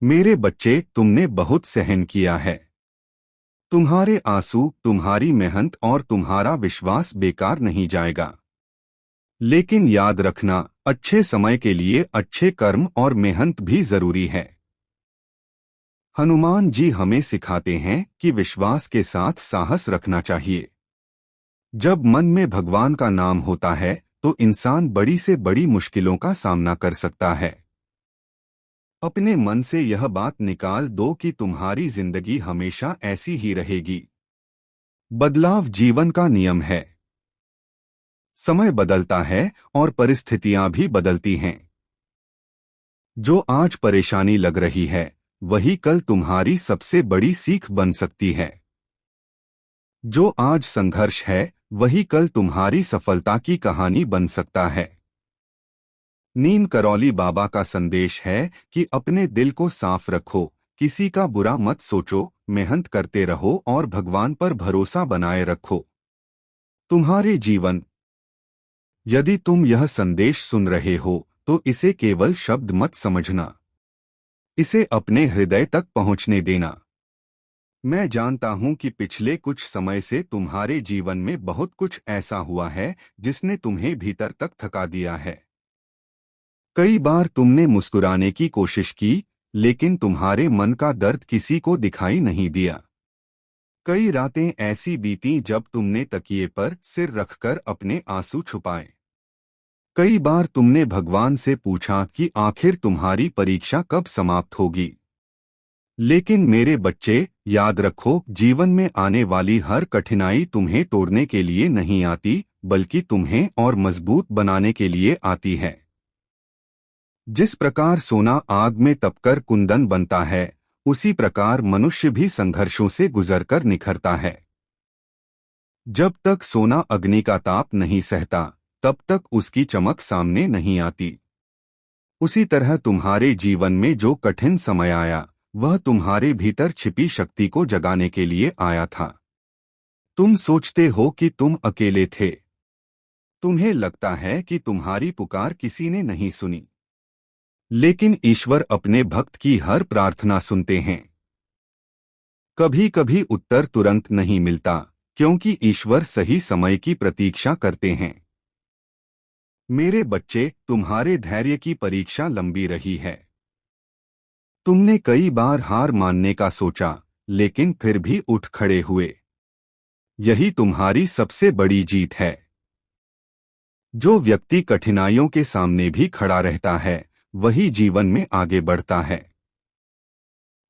मेरे बच्चे, तुमने बहुत सहन किया है। तुम्हारे आंसू, तुम्हारी मेहनत और तुम्हारा विश्वास बेकार नहीं जाएगा। लेकिन याद रखना, अच्छे समय के लिए अच्छे कर्म और मेहनत भी जरूरी है। हनुमान जी हमें सिखाते हैं कि विश्वास के साथ साहस रखना चाहिए। जब मन में भगवान का नाम होता है, तो इंसान बड़ी से बड़ी मुश्किलों का सामना कर सकता है। अपने मन से यह बात निकाल दो कि तुम्हारी जिंदगी हमेशा ऐसी ही रहेगी। बदलाव जीवन का नियम है। समय बदलता है और परिस्थितियां भी बदलती हैं। जो आज परेशानी लग रही है, वही कल तुम्हारी सबसे बड़ी सीख बन सकती है। जो आज संघर्ष है, वही कल तुम्हारी सफलता की कहानी बन सकता है। नीम करौली बाबा का संदेश है कि अपने दिल को साफ रखो, किसी का बुरा मत सोचो, मेहनत करते रहो और भगवान पर भरोसा बनाए रखो। तुम्हारे जीवन। यदि तुम यह संदेश सुन रहे हो, तो इसे केवल शब्द मत समझना। इसे अपने हृदय तक पहुंचने देना। मैं जानता हूं कि पिछले कुछ समय से तुम्हारे जीवन में बहुत कुछ ऐसा हुआ है जिसने तुम्हें भीतर तक थका दिया है। कई बार तुमने मुस्कुराने की कोशिश की, लेकिन तुम्हारे मन का दर्द किसी को दिखाई नहीं दिया। कई रातें ऐसी बीतीं जब तुमने तकिए पर सिर रखकर अपने आंसू छुपाए। कई बार तुमने भगवान से पूछा कि आखिर तुम्हारी परीक्षा कब समाप्त होगी। लेकिन मेरे बच्चे, याद रखो, जीवन में आने वाली हर कठिनाई तुम्हें तोड़ने के लिए नहीं आती, बल्कि तुम्हें और मजबूत बनाने के लिए आती है। जिस प्रकार सोना आग में तपकर कुंदन बनता है, उसी प्रकार मनुष्य भी संघर्षों से गुजरकर निखरता है। जब तक सोना अग्नि का ताप नहीं सहता, तब तक उसकी चमक सामने नहीं आती। उसी तरह तुम्हारे जीवन में जो कठिन समय आया, वह तुम्हारे भीतर छिपी शक्ति को जगाने के लिए आया था। तुम सोचते हो कि तुम अकेले थे। तुम्हें लगता है कि तुम्हारी पुकार किसी ने नहीं सुनी। लेकिन ईश्वर अपने भक्त की हर प्रार्थना सुनते हैं। कभी कभी उत्तर तुरंत नहीं मिलता, क्योंकि ईश्वर सही समय की प्रतीक्षा करते हैं। मेरे बच्चे, तुम्हारे धैर्य की परीक्षा लंबी रही है। तुमने कई बार हार मानने का सोचा, लेकिन फिर भी उठ खड़े हुए। यही तुम्हारी सबसे बड़ी जीत है। जो व्यक्ति कठिनाइयों के सामने भी खड़ा रहता है, वही जीवन में आगे बढ़ता है।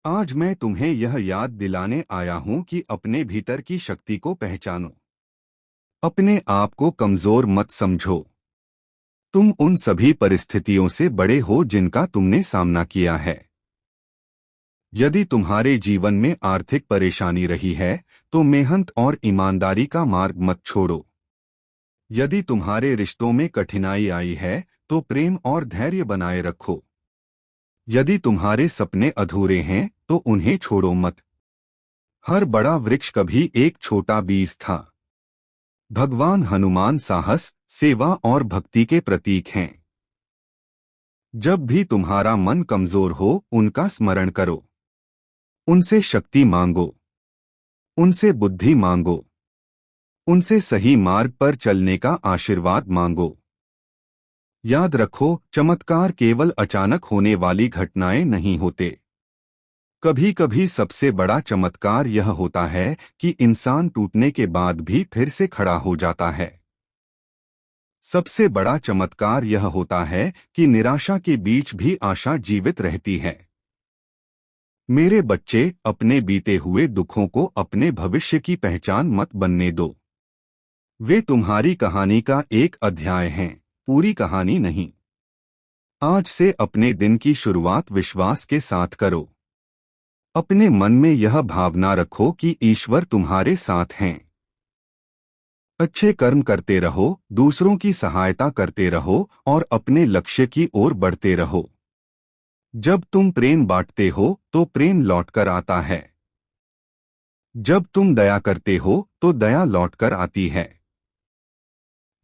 आज मैं तुम्हें यह याद दिलाने आया हूं कि अपने भीतर की शक्ति को पहचानो। अपने आप को कमजोर मत समझो। तुम उन सभी परिस्थितियों से बड़े हो जिनका तुमने सामना किया है। यदि तुम्हारे जीवन में आर्थिक परेशानी रही है, तो मेहनत और ईमानदारी का मार्ग मत छोड़ो। यदि तुम्हारे रिश्तों में कठिनाई आई है, तो प्रेम और धैर्य बनाए रखो। यदि तुम्हारे सपने अधूरे हैं, तो उन्हें छोड़ो मत। हर बड़ा वृक्ष कभी एक छोटा बीज था। भगवान हनुमान साहस, सेवा और भक्ति के प्रतीक हैं। जब भी तुम्हारा मन कमजोर हो, उनका स्मरण करो। उनसे शक्ति मांगो। उनसे बुद्धि मांगो। उनसे सही मार्ग पर चलने का आशीर्वाद मांगो। याद रखो, चमत्कार केवल अचानक होने वाली घटनाएं नहीं होते। कभी कभी सबसे बड़ा चमत्कार यह होता है कि इंसान टूटने के बाद भी फिर से खड़ा हो जाता है। सबसे बड़ा चमत्कार यह होता है कि निराशा के बीच भी आशा जीवित रहती है। मेरे बच्चे, अपने बीते हुए दुखों को अपने भविष्य की पहचान मत बनने दो। वे तुम्हारी कहानी का एक अध्याय हैं, पूरी कहानी नहीं। आज से अपने दिन की शुरुआत विश्वास के साथ करो। अपने मन में यह भावना रखो कि ईश्वर तुम्हारे साथ हैं। अच्छे कर्म करते रहो, दूसरों की सहायता करते रहो और अपने लक्ष्य की ओर बढ़ते रहो। जब तुम प्रेम बांटते हो, तो प्रेम लौटकर आता है। जब तुम दया करते हो, तो दया लौटकर आती है।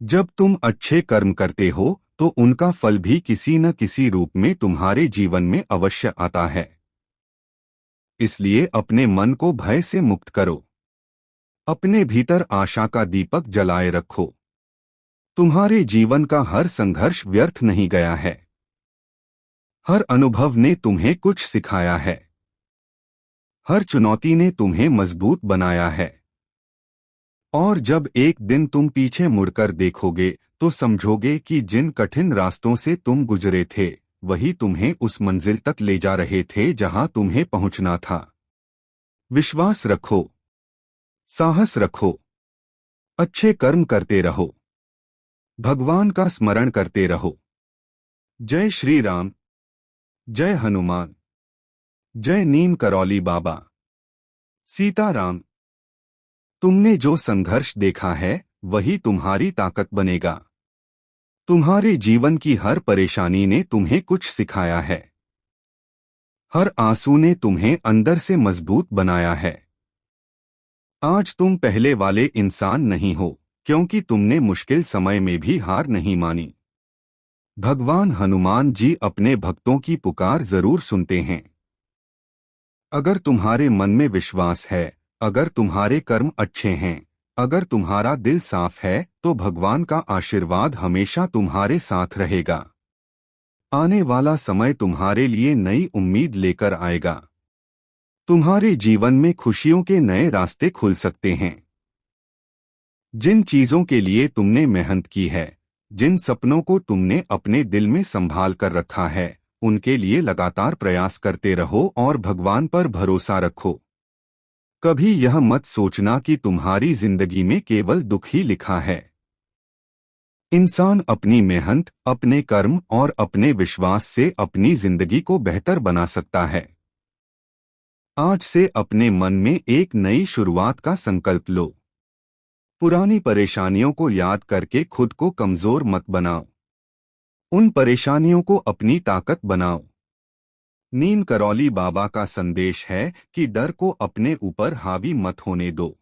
जब तुम अच्छे कर्म करते हो, तो उनका फल भी किसी न किसी रूप में तुम्हारे जीवन में अवश्य आता है। इसलिए अपने मन को भय से मुक्त करो। अपने भीतर आशा का दीपक जलाए रखो। तुम्हारे जीवन का हर संघर्ष व्यर्थ नहीं गया है। हर अनुभव ने तुम्हें कुछ सिखाया है। हर चुनौती ने तुम्हें मजबूत बनाया है। और जब एक दिन तुम पीछे मुड़कर देखोगे, तो समझोगे कि जिन कठिन रास्तों से तुम गुजरे थे, वही तुम्हें उस मंजिल तक ले जा रहे थे जहां तुम्हें पहुंचना था। विश्वास रखो। साहस रखो। अच्छे कर्म करते रहो। भगवान का स्मरण करते रहो। जय श्री राम। जय हनुमान। जय नीम करौली बाबा। सीताराम। तुमने जो संघर्ष देखा है, वही तुम्हारी ताकत बनेगा। तुम्हारे जीवन की हर परेशानी ने तुम्हें कुछ सिखाया है। हर आंसू ने तुम्हें अंदर से मजबूत बनाया है। आज तुम पहले वाले इंसान नहीं हो, क्योंकि तुमने मुश्किल समय में भी हार नहीं मानी। भगवान हनुमान जी अपने भक्तों की पुकार जरूर सुनते हैं। अगर तुम्हारे मन में विश्वास है, अगर तुम्हारे कर्म अच्छे हैं, अगर तुम्हारा दिल साफ है, तो भगवान का आशीर्वाद हमेशा तुम्हारे साथ रहेगा। आने वाला समय तुम्हारे लिए नई उम्मीद लेकर आएगा। तुम्हारे जीवन में खुशियों के नए रास्ते खुल सकते हैं। जिन चीजों के लिए तुमने मेहनत की है, जिन सपनों को तुमने अपने दिल में संभाल कर रखा है, उनके लिए लगातार प्रयास करते रहो और भगवान पर भरोसा रखो। कभी यह मत सोचना कि तुम्हारी जिंदगी में केवल दुख ही लिखा है। इंसान अपनी मेहनत, अपने कर्म और अपने विश्वास से अपनी जिंदगी को बेहतर बना सकता है। आज से अपने मन में एक नई शुरुआत का संकल्प लो। पुरानी परेशानियों को याद करके खुद को कमजोर मत बनाओ। उन परेशानियों को अपनी ताकत बनाओ। नीम करौली बाबा का संदेश है कि डर को अपने ऊपर हावी मत होने दो।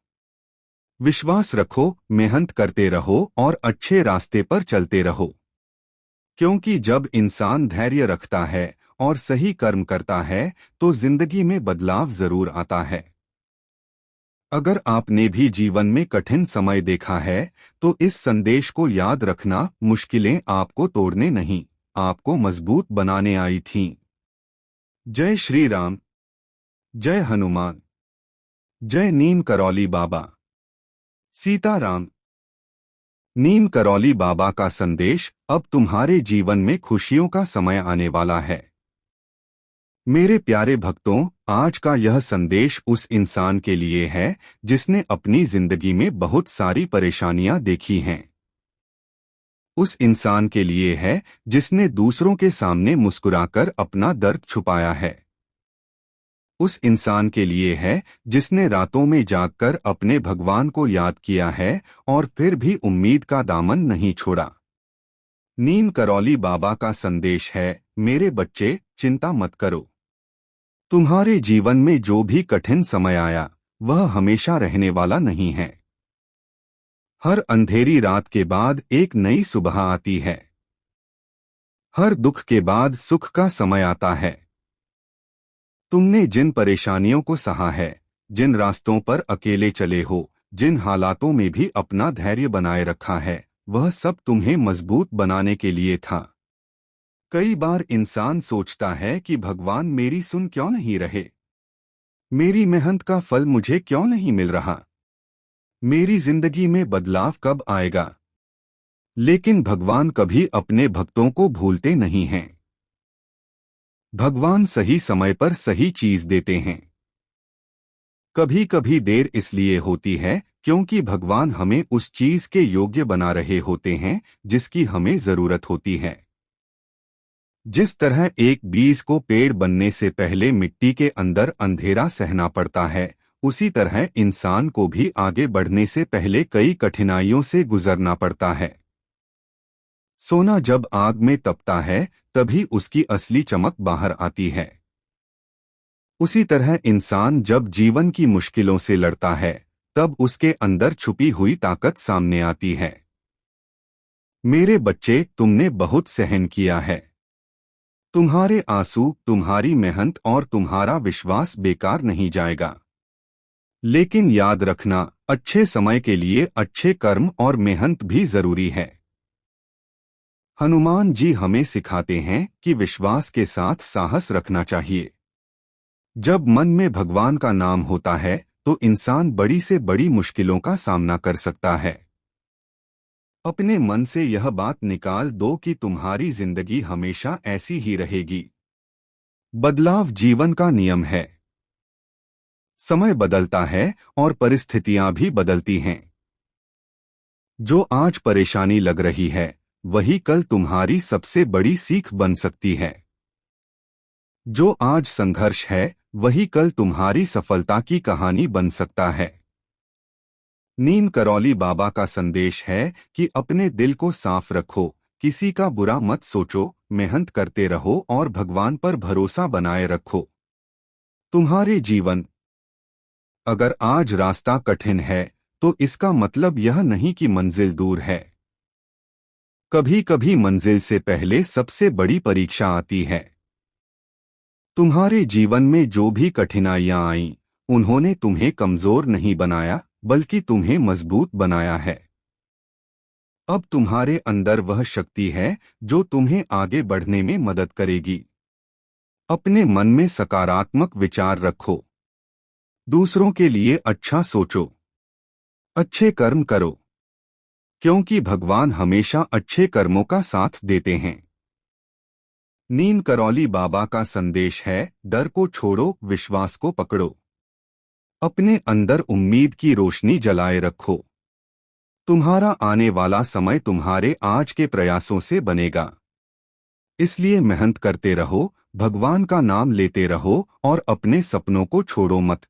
विश्वास रखो, मेहनत करते रहो और अच्छे रास्ते पर चलते रहो। क्योंकि जब इंसान धैर्य रखता है और सही कर्म करता है तो जिंदगी में बदलाव जरूर आता है। अगर आपने भी जीवन में कठिन समय देखा है तो इस संदेश को याद रखना, मुश्किलें आपको तोड़ने नहीं, आपको मजबूत बनाने आई थीं। जय श्री राम, जय हनुमान, जय नीम करौली बाबा। सीताराम। नीम करौली बाबा का संदेश, अब तुम्हारे जीवन में खुशियों का समय आने वाला है। मेरे प्यारे भक्तों, आज का यह संदेश उस इंसान के लिए है जिसने अपनी जिंदगी में बहुत सारी परेशानियां देखी हैं। उस इंसान के लिए है जिसने दूसरों के सामने मुस्कुराकर अपना दर्द छुपाया है। उस इंसान के लिए है जिसने रातों में जागकर अपने भगवान को याद किया है और फिर भी उम्मीद का दामन नहीं छोड़ा। नीम करौली बाबा का संदेश है, मेरे बच्चे, चिंता मत करो। तुम्हारे जीवन में जो भी कठिन समय आया वह हमेशा रहने वाला नहीं है। हर अंधेरी रात के बाद एक नई सुबह आती है। हर दुख के बाद सुख का समय आता है। तुमने जिन परेशानियों को सहा है, जिन रास्तों पर अकेले चले हो, जिन हालातों में भी अपना धैर्य बनाए रखा है, वह सब तुम्हें मजबूत बनाने के लिए था। कई बार इंसान सोचता है कि भगवान मेरी सुन क्यों नहीं रहे, मेरी मेहनत का फल मुझे क्यों नहीं मिल रहा, मेरी जिंदगी में बदलाव कब आएगा। लेकिन भगवान कभी अपने भक्तों को भूलते नहीं हैं। भगवान सही समय पर सही चीज देते हैं। कभी कभी देर इसलिए होती है क्योंकि भगवान हमें उस चीज के योग्य बना रहे होते हैं जिसकी हमें जरूरत होती है। जिस तरह एक बीज को पेड़ बनने से पहले मिट्टी के अंदर अंधेरा सहना पड़ता है, उसी तरह इंसान को भी आगे बढ़ने से पहले कई कठिनाइयों से गुजरना पड़ता है। सोना जब आग में तपता है तभी उसकी असली चमक बाहर आती है। उसी तरह इंसान जब जीवन की मुश्किलों से लड़ता है तब उसके अंदर छुपी हुई ताकत सामने आती है। मेरे बच्चे, तुमने बहुत सहन किया है। तुम्हारे आंसू, तुम्हारी मेहनत और तुम्हारा विश्वास बेकार नहीं जाएगा। लेकिन याद रखना, अच्छे समय के लिए अच्छे कर्म और मेहनत भी जरूरी है। हनुमान जी हमें सिखाते हैं कि विश्वास के साथ साहस रखना चाहिए। जब मन में भगवान का नाम होता है तो इंसान बड़ी से बड़ी मुश्किलों का सामना कर सकता है। अपने मन से यह बात निकाल दो कि तुम्हारी जिंदगी हमेशा ऐसी ही रहेगी। बदलाव जीवन का नियम है। समय बदलता है और परिस्थितियां भी बदलती हैं। जो आज परेशानी लग रही है वही कल तुम्हारी सबसे बड़ी सीख बन सकती है। जो आज संघर्ष है वही कल तुम्हारी सफलता की कहानी बन सकता है। नीम करौली बाबा का संदेश है कि अपने दिल को साफ रखो, किसी का बुरा मत सोचो, मेहनत करते रहो और भगवान पर भरोसा बनाए रखो। तुम्हारे जीवन, अगर आज रास्ता कठिन है तो इसका मतलब यह नहीं कि मंजिल दूर है। कभी कभी मंजिल से पहले सबसे बड़ी परीक्षा आती है। तुम्हारे जीवन में जो भी कठिनाइयां आईं, उन्होंने तुम्हें कमजोर नहीं बनाया बल्कि तुम्हें मजबूत बनाया है। अब तुम्हारे अंदर वह शक्ति है जो तुम्हें आगे बढ़ने में मदद करेगी। अपने मन में सकारात्मक विचार रखो। दूसरों के लिए अच्छा सोचो। अच्छे कर्म करो, क्योंकि भगवान हमेशा अच्छे कर्मों का साथ देते हैं। नीम करौली बाबा का संदेश है, डर को छोड़ो, विश्वास को पकड़ो। अपने अंदर उम्मीद की रोशनी जलाए रखो। तुम्हारा आने वाला समय तुम्हारे आज के प्रयासों से बनेगा। इसलिए मेहनत करते रहो, भगवान का नाम लेते रहो और अपने सपनों को छोड़ो मत।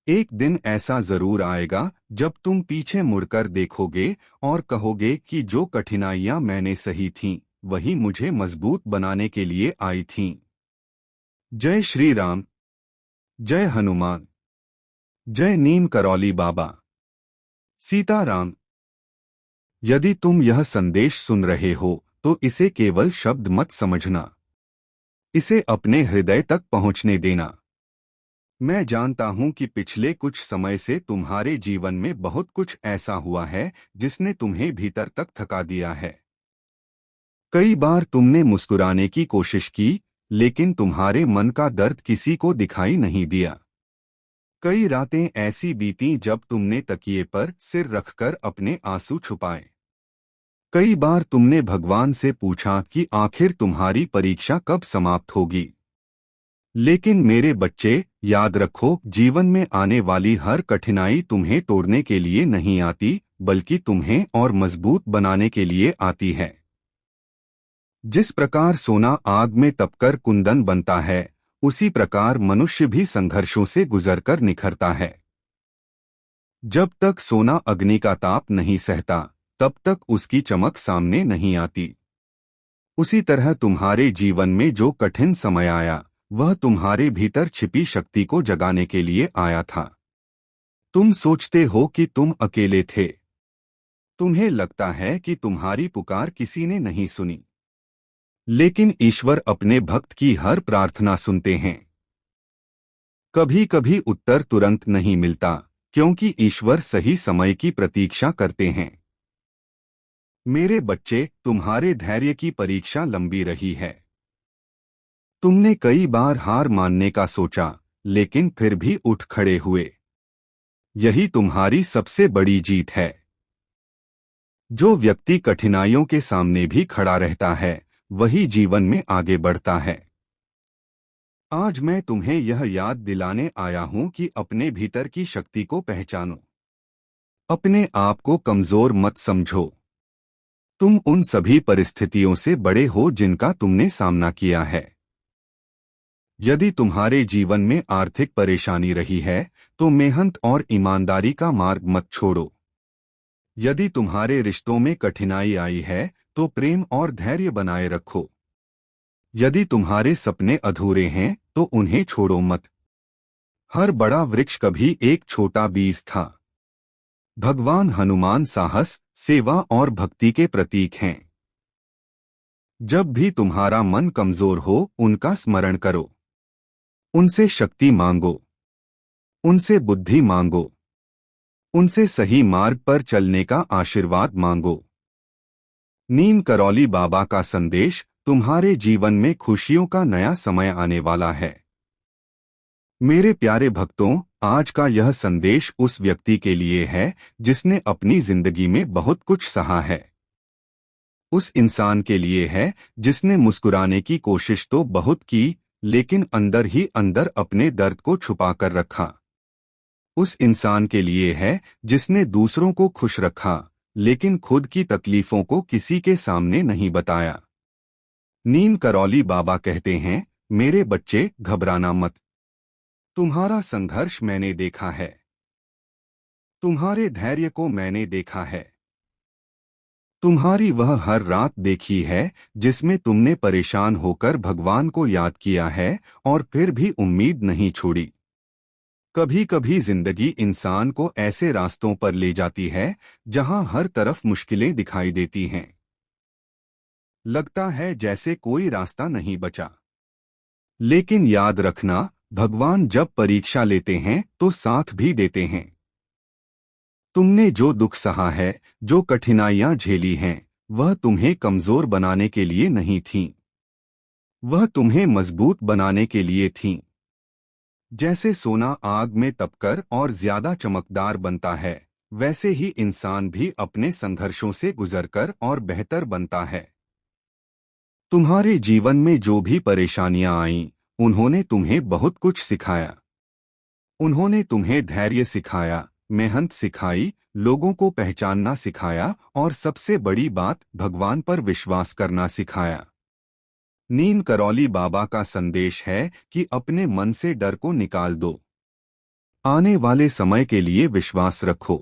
एक दिन ऐसा जरूर आएगा जब तुम पीछे मुड़कर देखोगे और कहोगे कि जो कठिनाइयां मैंने सही थीं, वही मुझे मजबूत बनाने के लिए आई थीं। जय श्री राम। जय हनुमान। जय नीम करौली बाबा। सीताराम। यदि तुम यह संदेश सुन रहे हो तो इसे केवल शब्द मत समझना, इसे अपने हृदय तक पहुंचने देना। मैं जानता हूं कि पिछले कुछ समय से तुम्हारे जीवन में बहुत कुछ ऐसा हुआ है जिसने तुम्हें भीतर तक थका दिया है। कई बार तुमने मुस्कुराने की कोशिश की, लेकिन तुम्हारे मन का दर्द किसी को दिखाई नहीं दिया। कई रातें ऐसी बीतीं जब तुमने तकिए पर सिर रखकर अपने आंसू छुपाए। कई बार तुमने भगवान से पूछा कि आखिर तुम्हारी परीक्षा कब समाप्त होगी। लेकिन मेरे बच्चे, याद रखो, जीवन में आने वाली हर कठिनाई तुम्हें तोड़ने के लिए नहीं आती, बल्कि तुम्हें और मजबूत बनाने के लिए आती है। जिस प्रकार सोना आग में तपकर कुंदन बनता है, उसी प्रकार मनुष्य भी संघर्षों से गुजरकर निखरता है। जब तक सोना अग्नि का ताप नहीं सहता, तब तक उसकी चमक सामने नहीं आती। उसी तरह तुम्हारे जीवन में जो कठिन समय आया, वह तुम्हारे भीतर छिपी शक्ति को जगाने के लिए आया था। तुम सोचते हो कि तुम अकेले थे। तुम्हें लगता है कि तुम्हारी पुकार किसी ने नहीं सुनी। लेकिन ईश्वर अपने भक्त की हर प्रार्थना सुनते हैं। कभी कभी उत्तर तुरंत नहीं मिलता, क्योंकि ईश्वर सही समय की प्रतीक्षा करते हैं। मेरे बच्चे, तुम्हारे धैर्य की परीक्षा लंबी रही है। तुमने कई बार हार मानने का सोचा, लेकिन फिर भी उठ खड़े हुए। यही तुम्हारी सबसे बड़ी जीत है। जो व्यक्ति कठिनाइयों के सामने भी खड़ा रहता है, वही जीवन में आगे बढ़ता है। आज मैं तुम्हें यह याद दिलाने आया हूं कि अपने भीतर की शक्ति को पहचानो। अपने आप को कमजोर मत समझो। तुम उन सभी परिस्थितियों से बड़े हो जिनका तुमने सामना किया है। यदि तुम्हारे जीवन में आर्थिक परेशानी रही है, तो मेहनत और ईमानदारी का मार्ग मत छोड़ो। यदि तुम्हारे रिश्तों में कठिनाई आई है, तो प्रेम और धैर्य बनाए रखो। यदि तुम्हारे सपने अधूरे हैं, तो उन्हें छोड़ो मत। हर बड़ा वृक्ष कभी एक छोटा बीज था। भगवान हनुमान साहस, सेवा और भक्ति के प्रतीक हैं। जब भी तुम्हारा मन कमजोर हो, उनका स्मरण करो। उनसे शक्ति मांगो, उनसे बुद्धि मांगो, उनसे सही मार्ग पर चलने का आशीर्वाद मांगो। नीम करौली बाबा का संदेश, तुम्हारे जीवन में खुशियों का नया समय आने वाला है। मेरे प्यारे भक्तों, आज का यह संदेश उस व्यक्ति के लिए है जिसने अपनी जिंदगी में बहुत कुछ सहा है। उस इंसान के लिए है जिसने मुस्कुराने की कोशिश तो बहुत की, लेकिन अंदर ही अंदर अपने दर्द को छुपा कर रखा। उस इंसान के लिए है जिसने दूसरों को खुश रखा, लेकिन खुद की तकलीफों को किसी के सामने नहीं बताया। नीम करौली बाबा कहते हैं, मेरे बच्चे, घबराना मत। तुम्हारा संघर्ष मैंने देखा है। तुम्हारे धैर्य को मैंने देखा है। तुम्हारी वह हर रात देखी है जिसमें तुमने परेशान होकर भगवान को याद किया है और फिर भी उम्मीद नहीं छोड़ी। कभी कभी जिंदगी इंसान को ऐसे रास्तों पर ले जाती है जहां हर तरफ मुश्किलें दिखाई देती हैं। लगता है जैसे कोई रास्ता नहीं बचा। लेकिन याद रखना, भगवान जब परीक्षा लेते हैं तो साथ भी देते हैं। तुमने जो दुख सहा है, जो कठिनाइयां झेली हैं, वह तुम्हें कमजोर बनाने के लिए नहीं थीं। वह तुम्हें मजबूत बनाने के लिए थीं। जैसे सोना आग में तपकर और ज्यादा चमकदार बनता है, वैसे ही इंसान भी अपने संघर्षों से गुजरकर और बेहतर बनता है। तुम्हारे जीवन में जो भी परेशानियां आईं, उन्होंने तुम्हें बहुत कुछ सिखाया। उन्होंने तुम्हें धैर्य सिखाया, मेहनत सिखाई, लोगों को पहचानना सिखाया और सबसे बड़ी बात भगवान पर विश्वास करना सिखाया। नीम करौली बाबा का संदेश है कि अपने मन से डर को निकाल दो। आने वाले समय के लिए विश्वास रखो,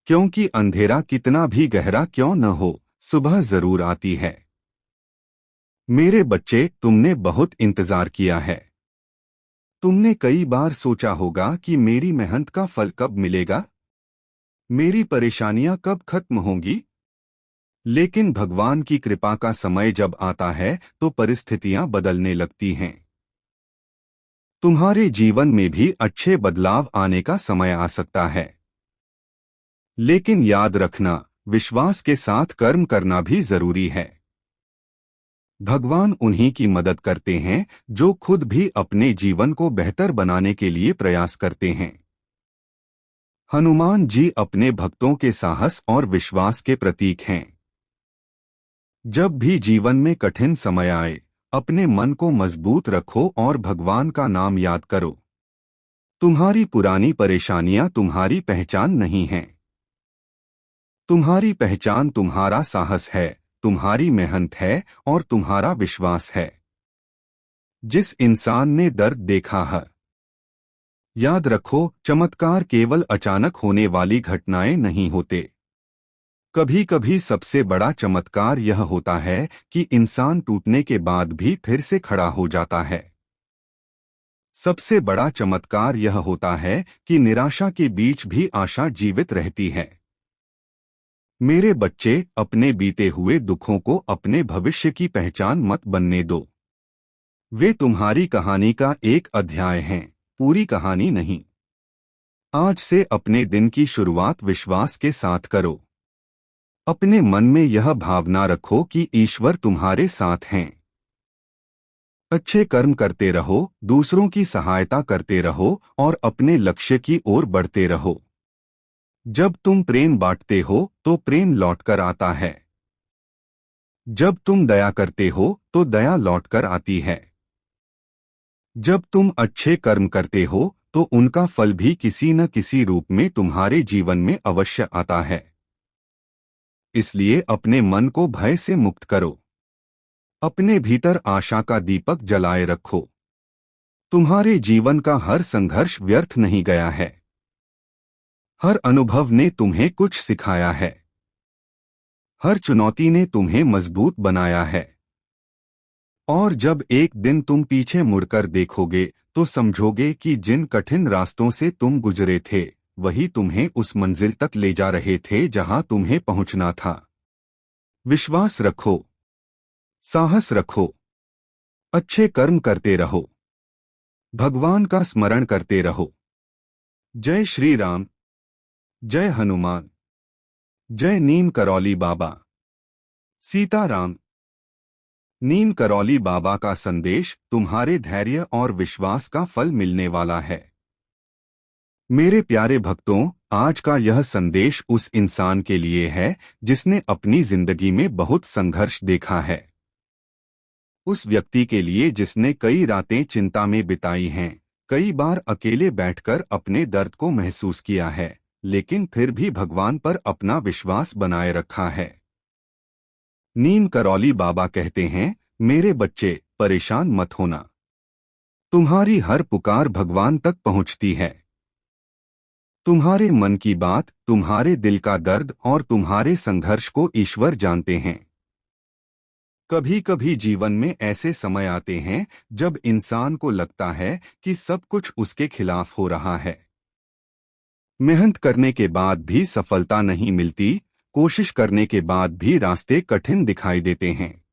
क्योंकि अंधेरा कितना भी गहरा क्यों न हो, सुबह जरूर आती है। मेरे बच्चे, तुमने बहुत इंतजार किया है। तुमने कई बार सोचा होगा कि मेरी मेहनत का फल कब मिलेगा, मेरी परेशानियां कब खत्म होंगी। लेकिन भगवान की कृपा का समय जब आता है तो परिस्थितियां बदलने लगती हैं। तुम्हारे जीवन में भी अच्छे बदलाव आने का समय आ सकता है। लेकिन याद रखना, विश्वास के साथ कर्म करना भी जरूरी है। भगवान उन्हीं की मदद करते हैं जो खुद भी अपने जीवन को बेहतर बनाने के लिए प्रयास करते हैं। हनुमान जी अपने भक्तों के साहस और विश्वास के प्रतीक हैं। जब भी जीवन में कठिन समय आए, अपने मन को मजबूत रखो और भगवान का नाम याद करो। तुम्हारी पुरानी परेशानियां तुम्हारी पहचान नहीं हैं। तुम्हारी पहचान तुम्हारा साहस है, तुम्हारी मेहनत है और तुम्हारा विश्वास है। जिस इंसान ने दर्द देखा है, याद रखो, चमत्कार केवल अचानक होने वाली घटनाएं नहीं होते। कभी कभी सबसे बड़ा चमत्कार यह होता है कि इंसान टूटने के बाद भी फिर से खड़ा हो जाता है। सबसे बड़ा चमत्कार यह होता है कि निराशा के बीच भी आशा जीवित रहती है। मेरे बच्चे, अपने बीते हुए दुखों को अपने भविष्य की पहचान मत बनने दो। वे तुम्हारी कहानी का एक अध्याय हैं, पूरी कहानी नहीं। आज से अपने दिन की शुरुआत विश्वास के साथ करो। अपने मन में यह भावना रखो कि ईश्वर तुम्हारे साथ हैं। अच्छे कर्म करते रहो, दूसरों की सहायता करते रहो और अपने लक्ष्य की ओर बढ़ते रहो। जब तुम प्रेम बांटते हो तो प्रेम लौटकर आता है। जब तुम दया करते हो तो दया लौटकर आती है। जब तुम अच्छे कर्म करते हो तो उनका फल भी किसी न किसी रूप में तुम्हारे जीवन में अवश्य आता है। इसलिए अपने मन को भय से मुक्त करो। अपने भीतर आशा का दीपक जलाए रखो। तुम्हारे जीवन का हर संघर्ष व्यर्थ नहीं गया है। हर अनुभव ने तुम्हें कुछ सिखाया है। हर चुनौती ने तुम्हें मजबूत बनाया है। और जब एक दिन तुम पीछे मुड़कर देखोगे तो समझोगे कि जिन कठिन रास्तों से तुम गुजरे थे वही तुम्हें उस मंजिल तक ले जा रहे थे जहां तुम्हें पहुंचना था। विश्वास रखो, साहस रखो, अच्छे कर्म करते रहो, भगवान का स्मरण करते रहो। जय श्री राम, जय हनुमान, जय नीम करौली बाबा। सीताराम। नीम करौली बाबा का संदेश तुम्हारे धैर्य और विश्वास का फल मिलने वाला है। मेरे प्यारे भक्तों, आज का यह संदेश उस इंसान के लिए है जिसने अपनी जिंदगी में बहुत संघर्ष देखा है। उस व्यक्ति के लिए जिसने कई रातें चिंता में बिताई हैं, कई बार अकेले बैठकर अपने दर्द को महसूस किया है, लेकिन फिर भी भगवान पर अपना विश्वास बनाए रखा है। नीम करौली बाबा कहते हैं, मेरे बच्चे, परेशान मत होना। तुम्हारी हर पुकार भगवान तक पहुंचती है। तुम्हारे मन की बात, तुम्हारे दिल का दर्द और तुम्हारे संघर्ष को ईश्वर जानते हैं। कभी कभी जीवन में ऐसे समय आते हैं जब इंसान को लगता है कि सब कुछ उसके खिलाफ हो रहा है। मेहनत करने के बाद भी सफलता नहीं मिलती, कोशिश करने के बाद भी रास्ते कठिन दिखाई देते हैं।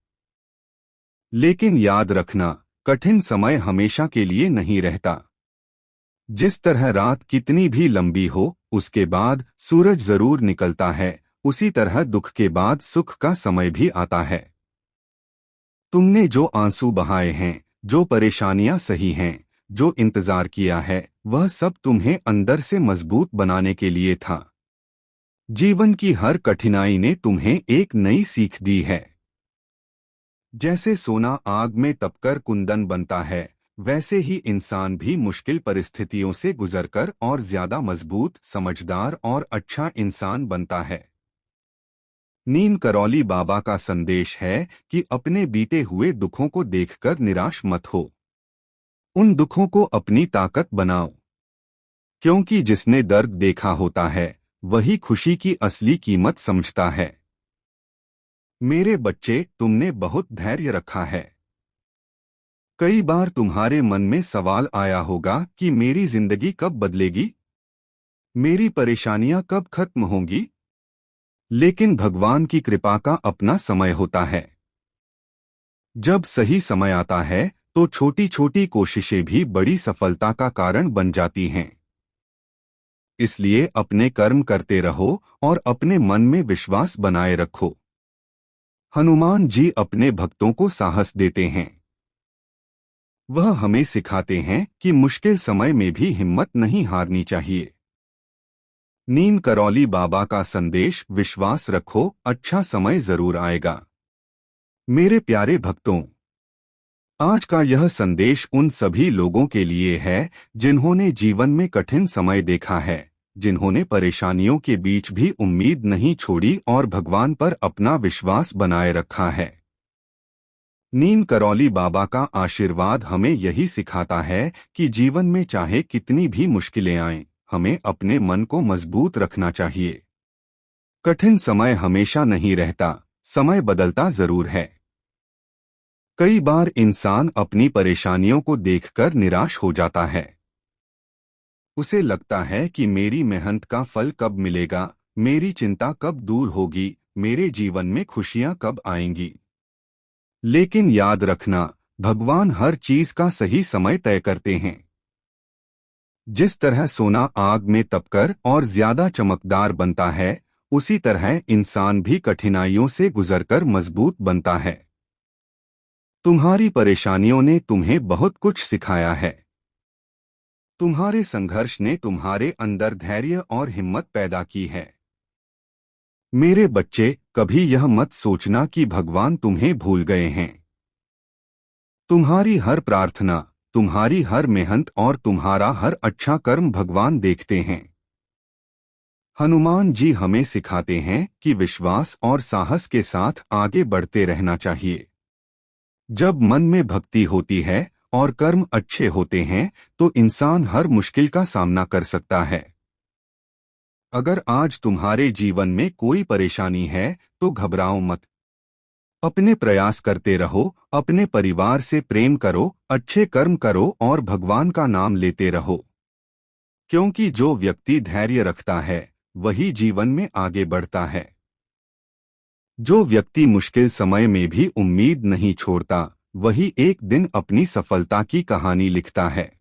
लेकिन याद रखना, कठिन समय हमेशा के लिए नहीं रहता। जिस तरह रात कितनी भी लंबी हो, उसके बाद सूरज जरूर निकलता है, उसी तरह दुख के बाद सुख का समय भी आता है। तुमने जो आंसू बहाए हैं, जो परेशानियां सही हैं, जो इंतजार किया है, वह सब तुम्हें अंदर से मजबूत बनाने के लिए था। जीवन की हर कठिनाई ने तुम्हें एक नई सीख दी है। जैसे सोना आग में तपकर कुंदन बनता है, वैसे ही इंसान भी मुश्किल परिस्थितियों से गुजरकर और ज्यादा मजबूत, समझदार और अच्छा इंसान बनता है। नीम करौली बाबा का संदेश है कि अपने बीते हुए दुखों को देखकर निराश मत हो। उन दुखों को अपनी ताकत बनाओ, क्योंकि जिसने दर्द देखा होता है वही खुशी की असली कीमत समझता है। मेरे बच्चे, तुमने बहुत धैर्य रखा है। कई बार तुम्हारे मन में सवाल आया होगा कि मेरी जिंदगी कब बदलेगी, मेरी परेशानियां कब खत्म होंगी। लेकिन भगवान की कृपा का अपना समय होता है। जब सही समय आता है तो छोटी छोटी कोशिशें भी बड़ी सफलता का कारण बन जाती हैं। इसलिए अपने कर्म करते रहो और अपने मन में विश्वास बनाए रखो। हनुमान जी अपने भक्तों को साहस देते हैं। वह हमें सिखाते हैं कि मुश्किल समय में भी हिम्मत नहीं हारनी चाहिए। नीम करौली बाबा का संदेश, विश्वास रखो, अच्छा समय जरूर आएगा। मेरे प्यारे भक्तों, आज का यह संदेश उन सभी लोगों के लिए है जिन्होंने जीवन में कठिन समय देखा है, जिन्होंने परेशानियों के बीच भी उम्मीद नहीं छोड़ी और भगवान पर अपना विश्वास बनाए रखा है। नीम करौली बाबा का आशीर्वाद हमें यही सिखाता है कि जीवन में चाहे कितनी भी मुश्किलें आएं, हमें अपने मन को मजबूत रखना चाहिए। कठिन समय हमेशा नहीं रहता, समय बदलता जरूर है। कई बार इंसान अपनी परेशानियों को देखकर निराश हो जाता है। उसे लगता है कि मेरी मेहनत का फल कब मिलेगा, मेरी चिंता कब दूर होगी, मेरे जीवन में खुशियां कब आएंगी। लेकिन याद रखना, भगवान हर चीज का सही समय तय करते हैं। जिस तरह सोना आग में तपकर और ज्यादा चमकदार बनता है, उसी तरह इंसान भी कठिनाइयों से गुजरकर मजबूत बनता है। तुम्हारी परेशानियों ने तुम्हें बहुत कुछ सिखाया है। तुम्हारे संघर्ष ने तुम्हारे अंदर धैर्य और हिम्मत पैदा की है। मेरे बच्चे, कभी यह मत सोचना कि भगवान तुम्हें भूल गए हैं। तुम्हारी हर प्रार्थना, तुम्हारी हर मेहनत और तुम्हारा हर अच्छा कर्म भगवान देखते हैं। हनुमान जी हमें सिखाते हैं कि विश्वास और साहस के साथ आगे बढ़ते रहना चाहिए। जब मन में भक्ति होती है और कर्म अच्छे होते हैं तो इंसान हर मुश्किल का सामना कर सकता है। अगर आज तुम्हारे जीवन में कोई परेशानी है तो घबराओ मत। अपने प्रयास करते रहो, अपने परिवार से प्रेम करो, अच्छे कर्म करो और भगवान का नाम लेते रहो। क्योंकि जो व्यक्ति धैर्य रखता है वही जीवन में आगे बढ़ता है। जो व्यक्ति मुश्किल समय में भी उम्मीद नहीं छोड़ता वही एक दिन अपनी सफलता की कहानी लिखता है।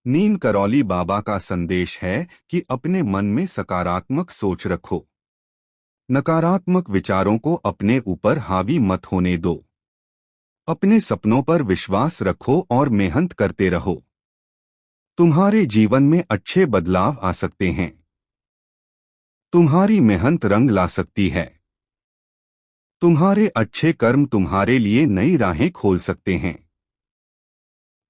नीम करौली बाबा का संदेश है कि अपने मन में सकारात्मक सोच रखो। नकारात्मक विचारों को अपने ऊपर हावी मत होने दो। अपने सपनों पर विश्वास रखो और मेहनत करते रहो। तुम्हारे जीवन में अच्छे बदलाव आ सकते हैं। तुम्हारी मेहनत रंग ला सकती है। तुम्हारे अच्छे कर्म तुम्हारे लिए नई राहें खोल सकते हैं।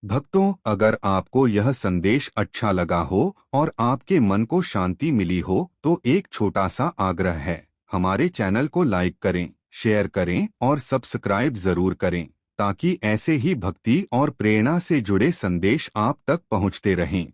भक्तों, अगर आपको यह संदेश अच्छा लगा हो और आपके मन को शांति मिली हो तो एक छोटा सा आग्रह है, हमारे चैनल को लाइक करें, शेयर करें और सब्सक्राइब जरूर करें, ताकि ऐसे ही भक्ति और प्रेरणा से जुड़े संदेश आप तक पहुंचते रहें।